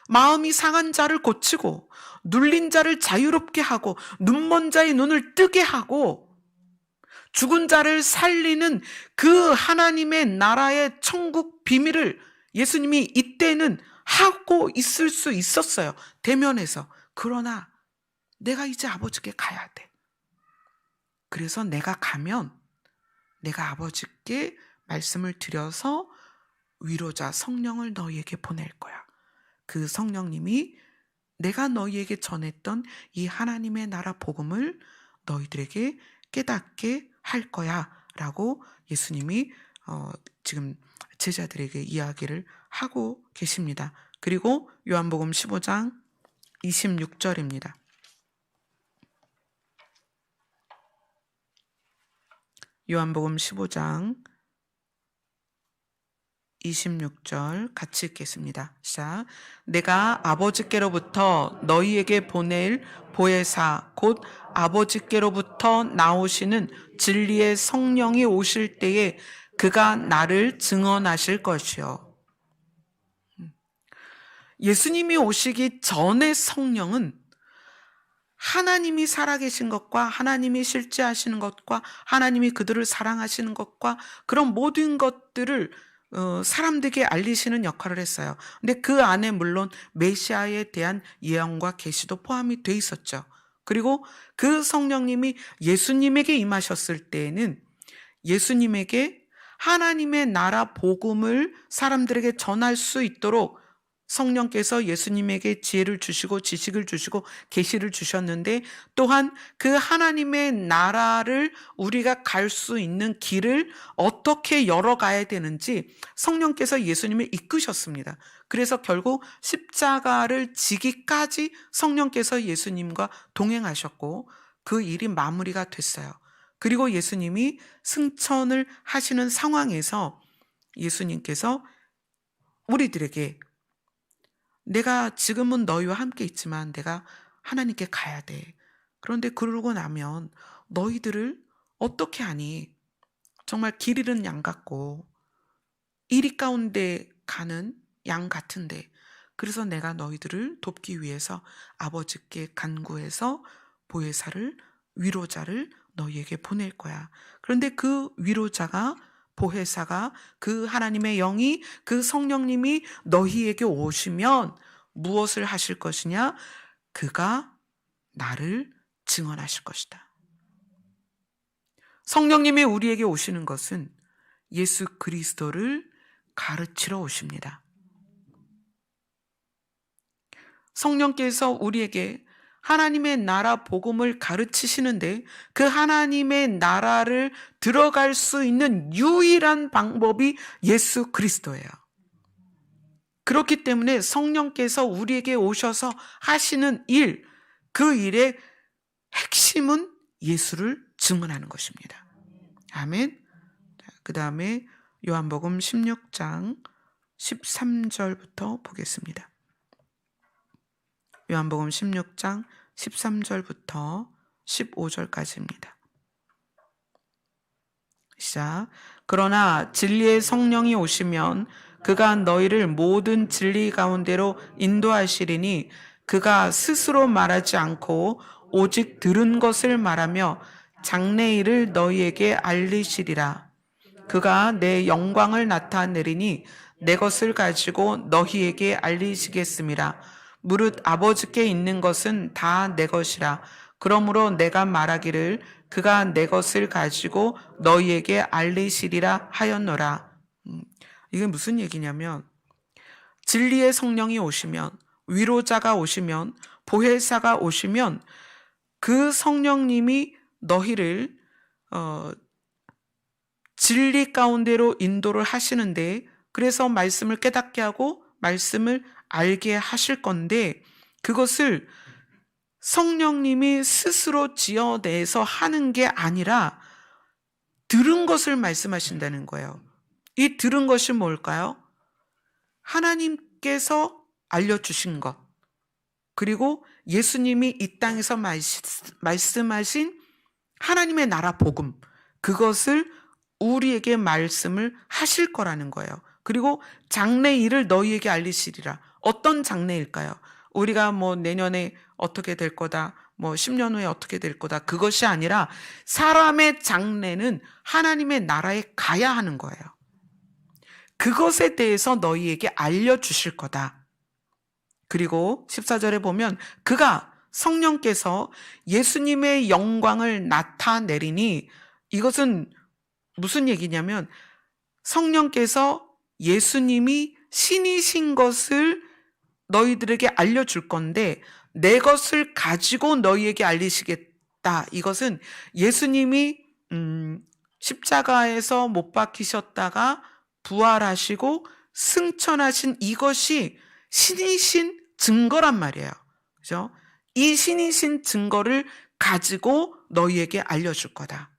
마음이 상한 자를 고치고 눌린 자를 자유롭게 하고 눈먼 자의 눈을 뜨게 하고 죽은 자를 살리는 그 하나님의 나라의 천국 비밀을 예수님이 이때는 하고 있을 수 있었어요. 대면에서. 그러나 내가 이제 아버지께 가야 돼. 그래서 내가 가면 내가 아버지께 말씀을 드려서 위로자 성령을 너희에게 보낼 거야. 그 성령님이 내가 너희에게 전했던 이 하나님의 나라 복음을 너희들에게 깨닫게 할 거야 라고 예수님이 지금 제자들에게 이야기를 하고 계십니다. 그리고 요한복음 15장 26절입니다. 요한복음 15장 26절 같이 읽겠습니다. 시작. 내가 아버지께로부터 너희에게 보낼 보혜사 곧 아버지께로부터 나오시는 진리의 성령이 오실 때에 그가 나를 증언하실 것이요. 예수님이 오시기 전의 성령은 하나님이 살아계신 것과 하나님이 실제하시는 것과 하나님이 그들을 사랑하시는 것과 그런 모든 것들을 사람들에게 알리시는 역할을 했어요. 근데 그 안에 물론 메시아에 대한 예언과 계시도 포함이 돼 있었죠. 그리고 그 성령님이 예수님에게 임하셨을 때에는 예수님에게 하나님의 나라 복음을 사람들에게 전할 수 있도록 성령께서 예수님에게 지혜를 주시고 지식을 주시고 계시를 주셨는데 또한 그 하나님의 나라를 우리가 갈 수 있는 길을 어떻게 열어가야 되는지 성령께서 예수님을 이끄셨습니다. 그래서 결국 십자가를 지기까지 성령께서 예수님과 동행하셨고 그 일이 마무리가 됐어요. 그리고 예수님이 승천을 하시는 상황에서 예수님께서 우리들에게 내가 지금은 너희와 함께 있지만 내가 하나님께 가야 돼. 그런데 그러고 나면 너희들을 어떻게 하니? 정말 길 잃은 양 같고 이리 가운데 가는 양 같은데 그래서 내가 너희들을 돕기 위해서 아버지께 간구해서 보혜사를 위로자를 너희에게 보낼 거야. 그런데 그 위로자가 보혜사가 그 하나님의 영이 그 성령님이 너희에게 오시면 무엇을 하실 것이냐? 그가 나를 증언하실 것이다. 성령님이 우리에게 오시는 것은 예수 그리스도를 가르치러 오십니다. 성령께서 우리에게 하나님의 나라 복음을 가르치시는데 그 하나님의 나라를 들어갈 수 있는 유일한 방법이 예수 그리스도예요. 그렇기 때문에 성령께서 우리에게 오셔서 하시는 일, 그 일의 핵심은 예수를 증언하는 것입니다. 아멘. 그 다음에 요한복음 16장 13절부터 보겠습니다. 요한복음 16장 13절부터 15절까지입니다. 시작. 그러나 진리의 성령이 오시면 그가 너희를 모든 진리 가운데로 인도하시리니 그가 스스로 말하지 않고 오직 들은 것을 말하며 장래일을 너희에게 알리시리라. 그가 내 영광을 나타내리니 내 것을 가지고 너희에게 알리시겠음이라. 무릇 아버지께 있는 것은 다 내 것이라. 그러므로 내가 말하기를 그가 내 것을 가지고 너희에게 알리시리라 하였노라. 이게 무슨 얘기냐면 진리의 성령이 오시면, 위로자가 오시면, 보혜사가 오시면 그 성령님이 너희를 진리 가운데로 인도를 하시는데, 그래서 말씀을 깨닫게 하고 말씀을 알게 하실 건데, 그것을 성령님이 스스로 지어내서 하는 게 아니라 들은 것을 말씀하신다는 거예요. 이 들은 것이 뭘까요? 하나님께서 알려주신 것, 그리고 예수님이 이 땅에서 말씀하신 하나님의 나라 복음, 그것을 우리에게 말씀을 하실 거라는 거예요. 그리고 장래일을 너희에게 알리시리라. 어떤 장래일까요? 우리가 내년에 어떻게 될 거다, 10년 후에 어떻게 될 거다, 그것이 아니라 사람의 장래는 하나님의 나라에 가야 하는 거예요. 그것에 대해서 너희에게 알려주실 거다. 그리고 14절에 보면 그가, 성령께서 예수님의 영광을 나타내리니, 이것은 무슨 얘기냐면 성령께서 예수님이 신이신 것을 너희들에게 알려줄 건데 내 것을 가지고 너희에게 알리시겠다. 이것은 예수님이 십자가에서 못 박히셨다가 부활하시고 승천하신 이것이 신이신 증거란 말이에요. 그죠? 이 신이신 증거를 가지고 너희에게 알려줄 거다.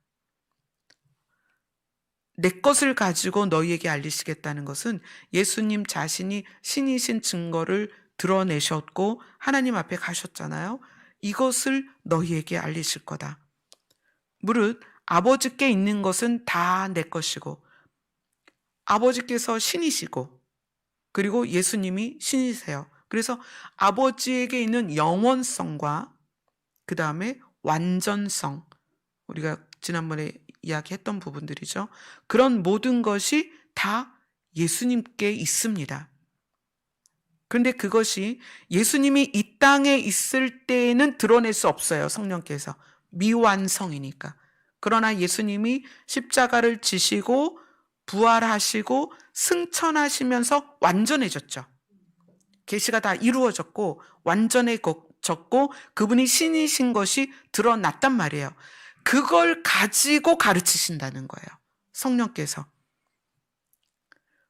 내 것을 가지고 너희에게 알리시겠다는 것은 예수님 자신이 신이신 증거를 드러내셨고 하나님 앞에 가셨잖아요. 이것을 너희에게 알리실 거다. 무릇 아버지께 있는 것은 다 내 것이고, 아버지께서 신이시고 그리고 예수님이 신이세요. 그래서 아버지에게 있는 영원성과 그 다음에 완전성, 우리가 지난번에 이야기했던 부분들이죠. 그런 모든 것이 다 예수님께 있습니다. 그런데 그것이 예수님이 이 땅에 있을 때에는 드러낼 수 없어요. 성령께서. 미완성이니까. 그러나 예수님이 십자가를 지시고 부활하시고 승천하시면서 완전해졌죠. 계시가 다 이루어졌고 완전해졌고 그분이 신이신 것이 드러났단 말이에요. 그걸 가지고 가르치신다는 거예요. 성령께서.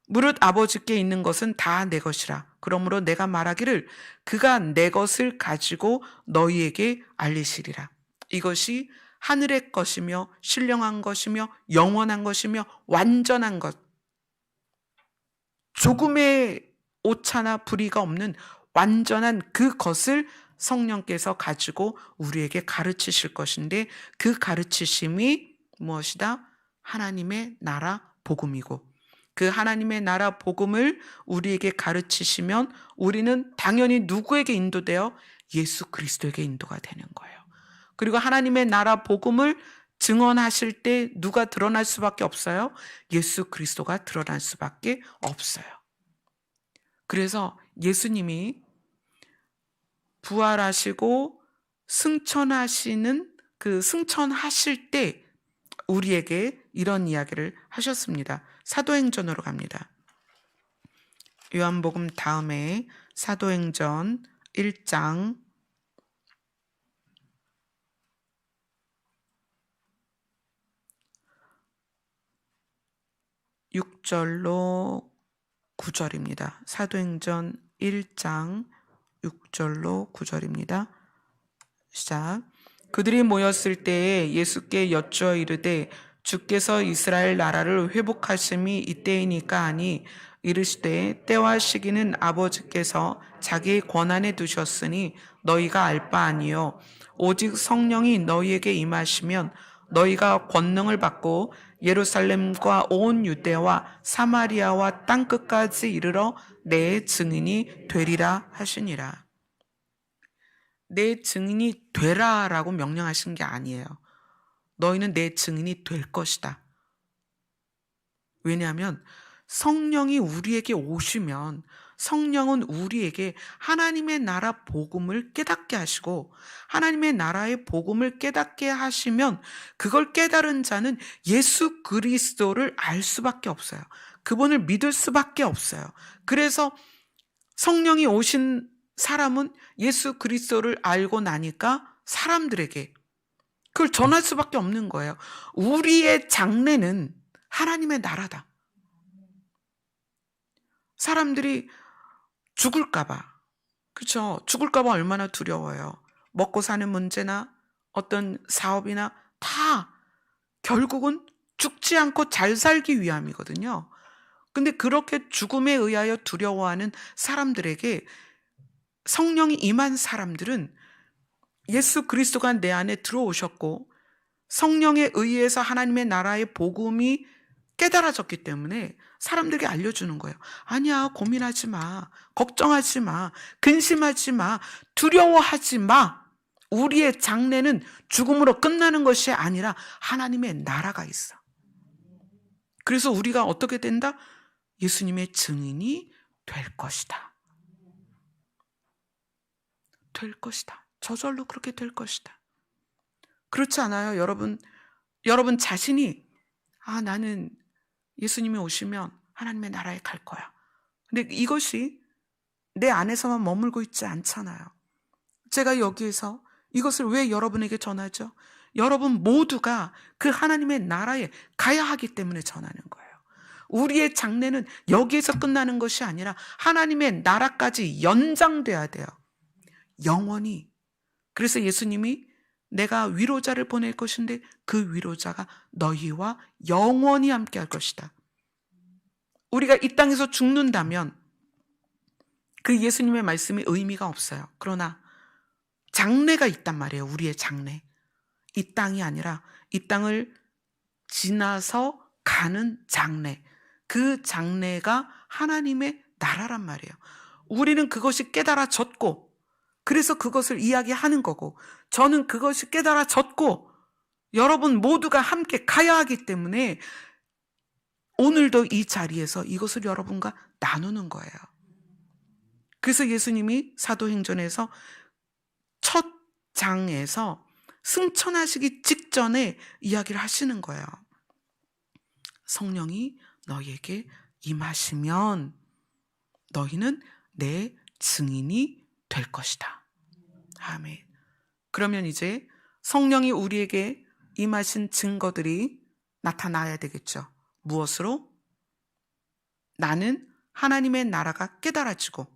무릇 아버지께 있는 것은 다 내 것이라. 그러므로 내가 말하기를 그가 내 것을 가지고 너희에게 알리시리라. 이것이 하늘의 것이며 신령한 것이며 영원한 것이며 완전한 것, 조금의 오차나 불의가 없는 완전한 그것을 성령께서 가지고 우리에게 가르치실 것인데, 그 가르치심이 무엇이다? 하나님의 나라 복음이고, 그 하나님의 나라 복음을 우리에게 가르치시면 우리는 당연히 누구에게 인도되어? 예수 그리스도에게 인도가 되는 거예요. 그리고 하나님의 나라 복음을 증언하실 때 누가 드러날 수밖에 없어요? 예수 그리스도가 드러날 수밖에 없어요. 그래서 예수님이 부활하시고 승천하시는 그 승천하실 때 우리에게 이런 이야기를 하셨습니다. 사도행전으로 갑니다. 요한복음 다음에 사도행전 1장 6절로 9절입니다. 사도행전 1장 6절로 9절입니다. 시작. 그들이 모였을 때에 예수께 여쭈어 이르되 주께서 이스라엘 나라를 회복하심이 이때이니까 하니 이르시되 때와 시기는 아버지께서 자기의 권한에 두셨으니 너희가 알 바 아니요 오직 성령이 너희에게 임하시면 너희가 권능을 받고 예루살렘과 온 유대와 사마리아와 땅끝까지 이르러 내 증인이 되리라 하시니라. 내 증인이 되라라고 명령하신 게 아니에요. 너희는 내 증인이 될 것이다. 왜냐하면 성령이 우리에게 오시면 성령은 우리에게 하나님의 나라 복음을 깨닫게 하시고 하나님의 나라의 복음을 깨닫게 하시면 그걸 깨달은 자는 예수 그리스도를 알 수밖에 없어요. 그분을 믿을 수밖에 없어요. 그래서 성령이 오신 사람은 예수 그리스도를 알고 나니까 사람들에게 그걸 전할 수밖에 없는 거예요. 우리의 장래는 하나님의 나라다. 사람들이 죽을까봐, 그렇죠? 죽을까봐 얼마나 두려워요. 먹고 사는 문제나 어떤 사업이나 다 결국은 죽지 않고 잘 살기 위함이거든요. 근데 그렇게 죽음에 의하여 두려워하는 사람들에게 성령이 임한 사람들은 예수 그리스도가 내 안에 들어오셨고 성령에 의해서 하나님의 나라의 복음이 깨달아졌기 때문에 사람들에게 알려주는 거예요. 아니야, 고민하지 마. 걱정하지 마. 근심하지 마. 두려워하지 마. 우리의 장래는 죽음으로 끝나는 것이 아니라 하나님의 나라가 있어. 그래서 우리가 어떻게 된다? 예수님의 증인이 될 것이다. 될 것이다. 저절로 그렇게 될 것이다. 그렇지 않아요? 여러분 자신이 나는 예수님이 오시면 하나님의 나라에 갈 거야. 근데 이것이 내 안에서만 머물고 있지 않잖아요. 제가 여기에서 이것을 왜 여러분에게 전하죠? 여러분 모두가 그 하나님의 나라에 가야 하기 때문에 전하는 거예요. 우리의 장래는 여기에서 끝나는 것이 아니라 하나님의 나라까지 연장돼야 돼요. 영원히. 그래서 예수님이 내가 위로자를 보낼 것인데 그 위로자가 너희와 영원히 함께 할 것이다. 우리가 이 땅에서 죽는다면 그 예수님의 말씀이 의미가 없어요. 그러나 장래가 있단 말이에요. 우리의 장래. 이 땅이 아니라 이 땅을 지나서 가는 장래. 그 장래가 하나님의 나라란 말이에요. 우리는 그것이 깨달아졌고 그래서 그것을 이야기하는 거고 저는 그것이 깨달아졌고 여러분 모두가 함께 가야 하기 때문에 오늘도 이 자리에서 이것을 여러분과 나누는 거예요. 그래서 예수님이 사도행전에서 첫 장에서 승천하시기 직전에 이야기를 하시는 거예요. 성령이 너희에게 임하시면 너희는 내 증인이 될 것이다. 아멘. 그러면 이제 성령이 우리에게 임하신 증거들이 나타나야 되겠죠. 무엇으로? 나는 하나님의 나라가 깨달아지고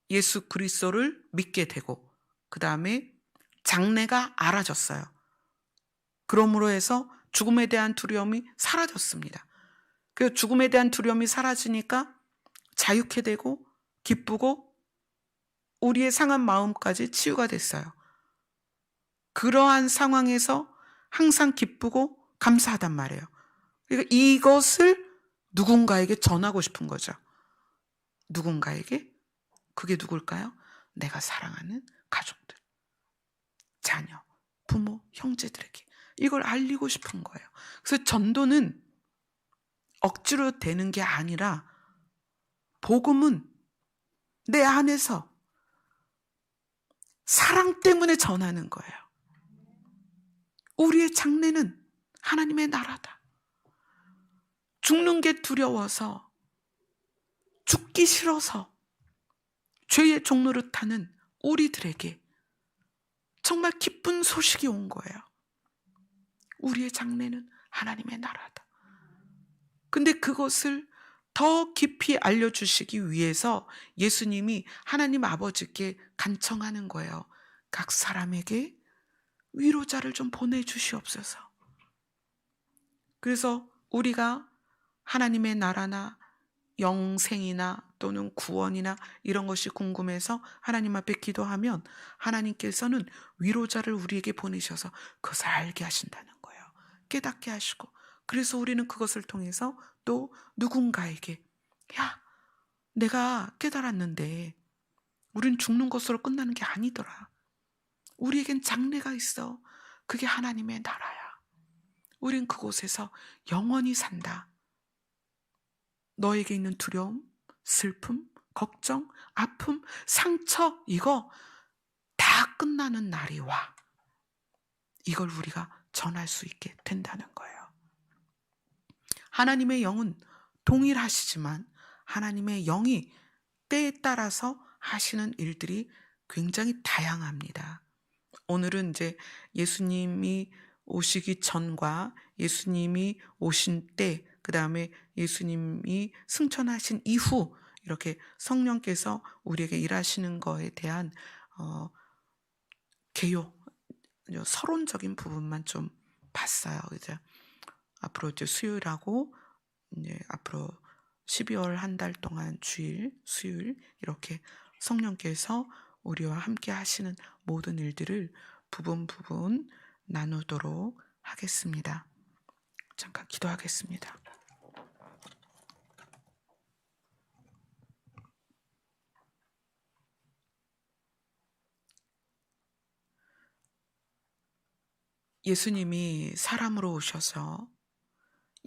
예수 그리스도를 믿게 되고 그 다음에 장래가 알아졌어요. 그러므로 해서 죽음에 대한 두려움이 사라졌습니다. 그래서 죽음에 대한 두려움이 사라지니까 자유케 되고 기쁘고 우리의 상한 마음까지 치유가 됐어요. 그러한 상황에서 항상 기쁘고 감사하단 말이에요. 그러니까 이것을 누군가에게 전하고 싶은 거죠. 누군가에게? 그게 누굴까요? 내가 사랑하는 가족들, 자녀, 부모, 형제들에게 이걸 알리고 싶은 거예요. 그래서 전도는 억지로 되는 게 아니라 복음은 내 안에서 사랑 때문에 전하는 거예요. 우리의 장래는 하나님의 나라다. 죽는 게 두려워서, 죽기 싫어서 죄의 종로를 타는 우리들에게 정말 기쁜 소식이 온 거예요. 우리의 장래는 하나님의 나라다. 근데 그것을 더 깊이 알려주시기 위해서 예수님이 하나님 아버지께 간청하는 거예요. 각 사람에게 위로자를 좀 보내주시옵소서. 그래서 우리가 하나님의 나라나 영생이나 또는 구원이나 이런 것이 궁금해서 하나님 앞에 기도하면 하나님께서는 위로자를 우리에게 보내셔서 그것을 알게 하신다는 거예요. 깨닫게 하시고, 그래서 우리는 그것을 통해서 또 누군가에게, 야, 내가 깨달았는데 우린 죽는 것으로 끝나는 게 아니더라. 우리에겐 장래가 있어. 그게 하나님의 나라야. 우린 그곳에서 영원히 산다. 너에게 있는 두려움, 슬픔, 걱정, 아픔, 상처, 이거 다 끝나는 날이 와. 이걸 우리가 전할 수 있게 된다는 거예요. 하나님의 영은 동일하시지만 하나님의 영이 때에 따라서 하시는 일들이 굉장히 다양합니다. 오늘은 이제 예수님이 오시기 전과 예수님이 오신 때, 그 다음에 예수님이 승천하신 이후 이렇게 성령께서 우리에게 일하시는 거에 대한 개요, 서론적인 부분만 좀 봤어요. 이제 앞으로 이제 수요일하고 이제 앞으로 12월 한 달 동안 주일, 수요일 이렇게 성령께서 우리와 함께 하시는 모든 일들을 부분 나누도록 하겠습니다. 잠깐 기도하겠습니다. 예수님이 사람으로 오셔서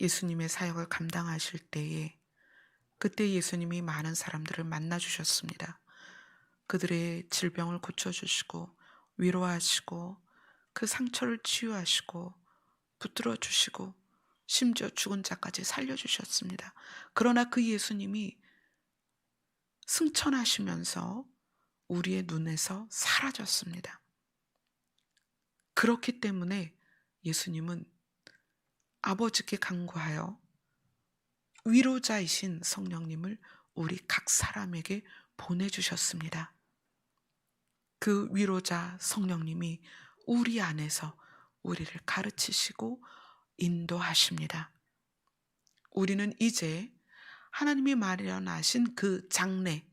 예수님의 사역을 감당하실 때에 그때 예수님이 많은 사람들을 만나주셨습니다. 그들의 질병을 고쳐주시고 위로하시고 그 상처를 치유하시고 붙들어 주시고 심지어 죽은 자까지 살려주셨습니다. 그러나 그 예수님이 승천하시면서 우리의 눈에서 사라졌습니다. 그렇기 때문에 예수님은 아버지께 간구하여 위로자이신 성령님을 우리 각 사람에게 보내주셨습니다. 그 위로자 성령님이 우리 안에서 우리를 가르치시고 인도하십니다. 우리는 이제 하나님이 마련하신 그 장래,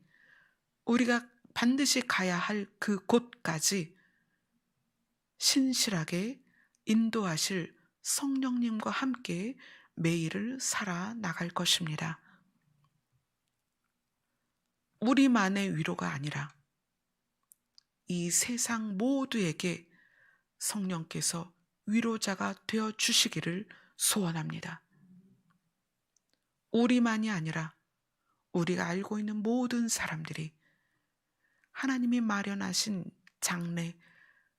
우리가 반드시 가야 할 그 곳까지 신실하게 인도하실 성령님과 함께 매일을 살아나갈 것입니다. 우리만의 위로가 아니라 이 세상 모두에게 성령께서 위로자가 되어 주시기를 소원합니다. 우리만이 아니라 우리가 알고 있는 모든 사람들이 하나님이 마련하신 장래,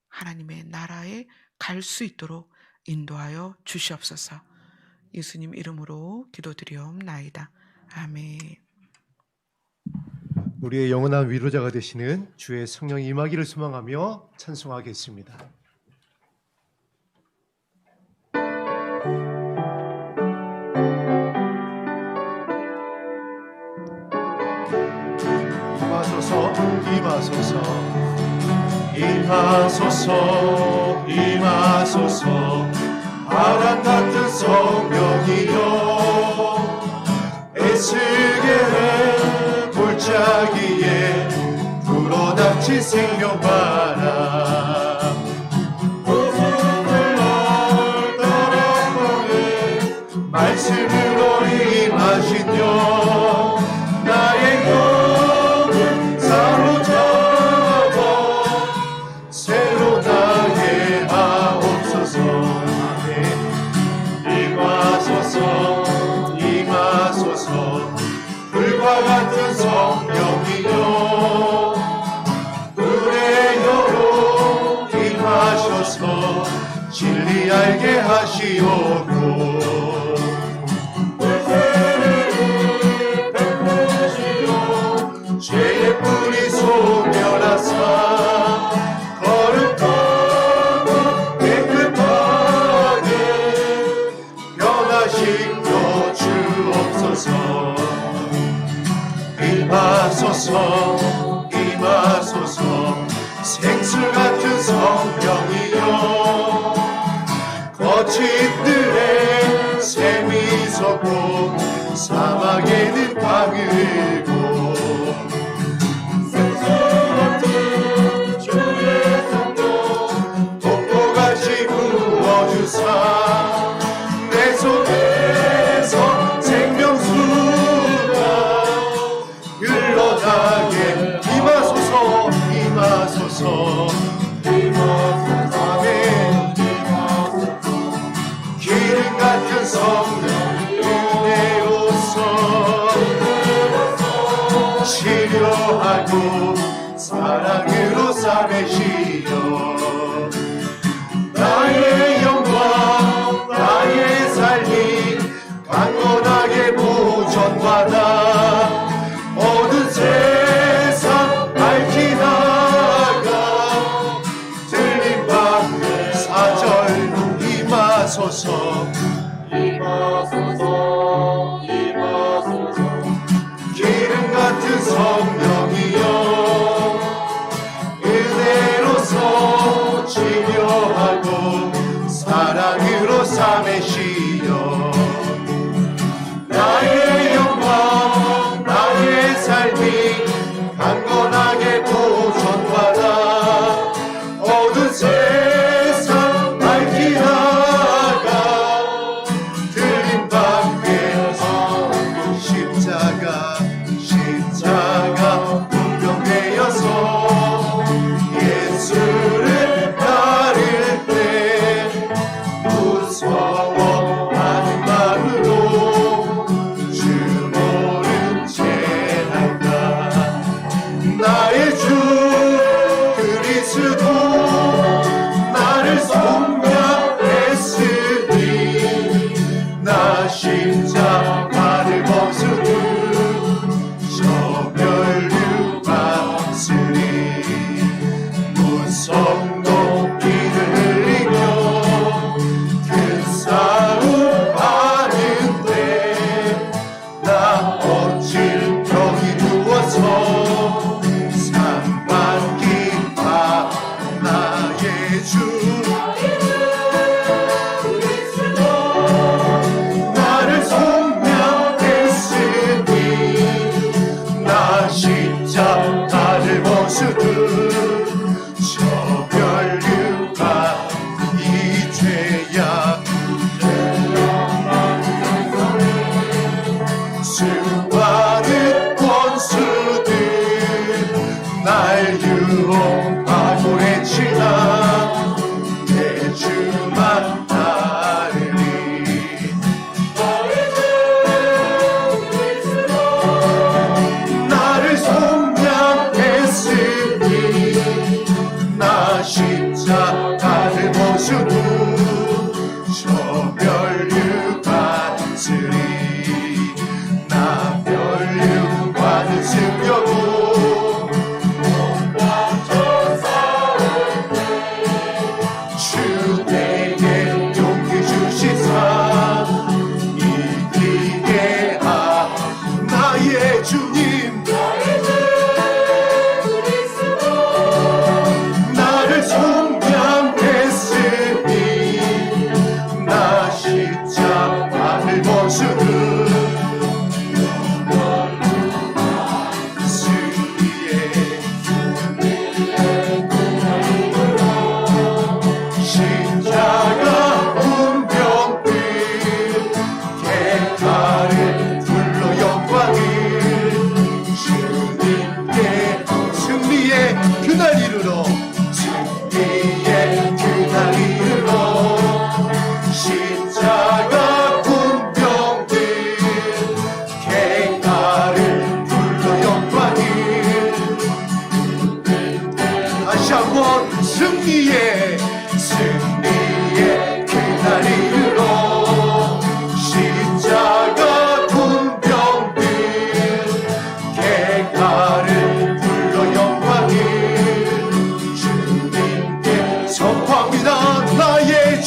하나님의 나라에 갈 수 있도록 인도하여 주시옵소서. 예수님 이름으로 기도드리옵나이다. 아멘. 우리의 영원한 위로자가 되시는 주의 성령 임하기를 소망하며 찬송하겠습니다. 임하소서, 임하소서, 임하소서, 바람 같은 성령이여, 에스겔의 골짜기에 불어닥친 생명바람, 우주를 따라가네 말씀으로 임하시며 나의 영을 사로잡아 새로 나게 하옵소서. 임하소서, 임하소서, 불과 같은 성령이여, 불의 여로 하셔서 진리 알게 하시옵고 죄의 뿌리 소멸하사 거룩하고 깨끗하게 변화시켜 주옵소서. 임하소서 임하소서 생술 같은 성령이여 거친 들에 샘이 솟고 사막에는 강을 독보같이 부어주사 내 속에서 생명수가 흘러가게 임하소서 임하소서 아멘. 기름 같은 성령 은혜로서 치료하고 사랑으로 삼으시어 나의 영광 나의 삶이 강건하게 보존받아 어두운 세상 밝히다가 들린 밤 사절 임하소서 임하소서 임하소서 기름 같은 성령이여 은혜로서 치료하고 사랑으로 삼으시어 나의 영광 나의 삶이 강건하게 보존받아 어두운 세상 밝히다가 들린 밤에 십자가 운명되어서 예수를 따를 때 무서워하는 마음으로 주 모른 채 할까 나의 주 그리스도 나를 속량했으니 나 십자가를 벗으니 저 멸류 받으리 문성도 피를 흘리며 큰 싸움 하는데 나 어찌 벽이 누워서 상반기파 나의 주 나를 속량했으니 나 십자가를 벗으듯 저 멸류가 이 죄악 수많은 권수들 날 유혹하고 내치나 내 주만 따르리 나를 속량했으니 나 십자가를 벗으니 저 멸류 받으리 나 멸류 받으려고 주 내게 용기 주시사 이기게 나의 주님 나를 속량했으니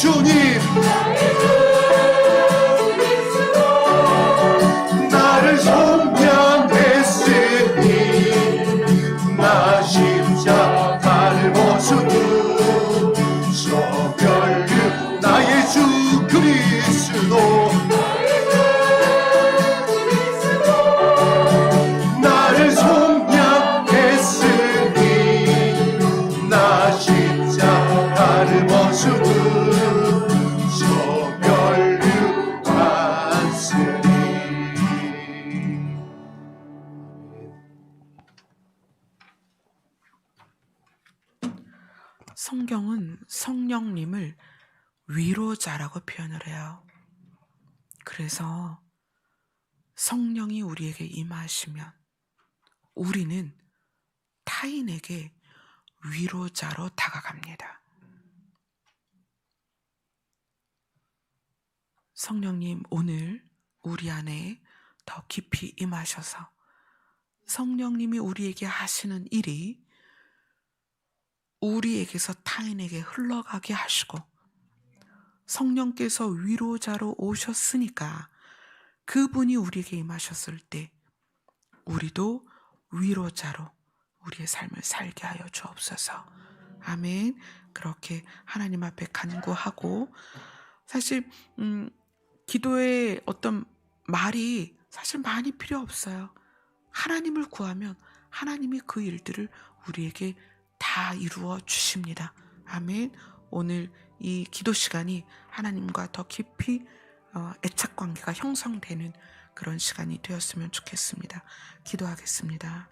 주님 나를 속량했으니 나 십자가를 벗은 소별류 나의 주 그리스도 나를 속량했으니 나 십자가를 벗은 소별류 받으니. 성경은 성령님을 위로자라고 표현을 해요. 그래서 성령이 우리에게 임하시면 우리는 타인에게 위로자로 다가갑니다. 성령님 오늘 우리 안에 더 깊이 임하셔서 성령님이 우리에게 하시는 일이 우리에게서 타인에게 흘러가게 하시고 성령께서 위로자로 오셨으니까 그분이 우리에게 임하셨을 때 우리도 위로자로 우리의 삶을 살게 하여 주옵소서. 아멘. 그렇게 하나님 앞에 간구하고 사실 기도의 어떤 말이 사실 많이 필요 없어요. 하나님을 구하면 하나님이 그 일들을 우리에게 다 이루어 주십니다. 아멘. 오늘 이 기도 시간이 하나님과 더 깊이 애착 관계가 형성되는 그런 시간이 되었으면 좋겠습니다. 기도하겠습니다.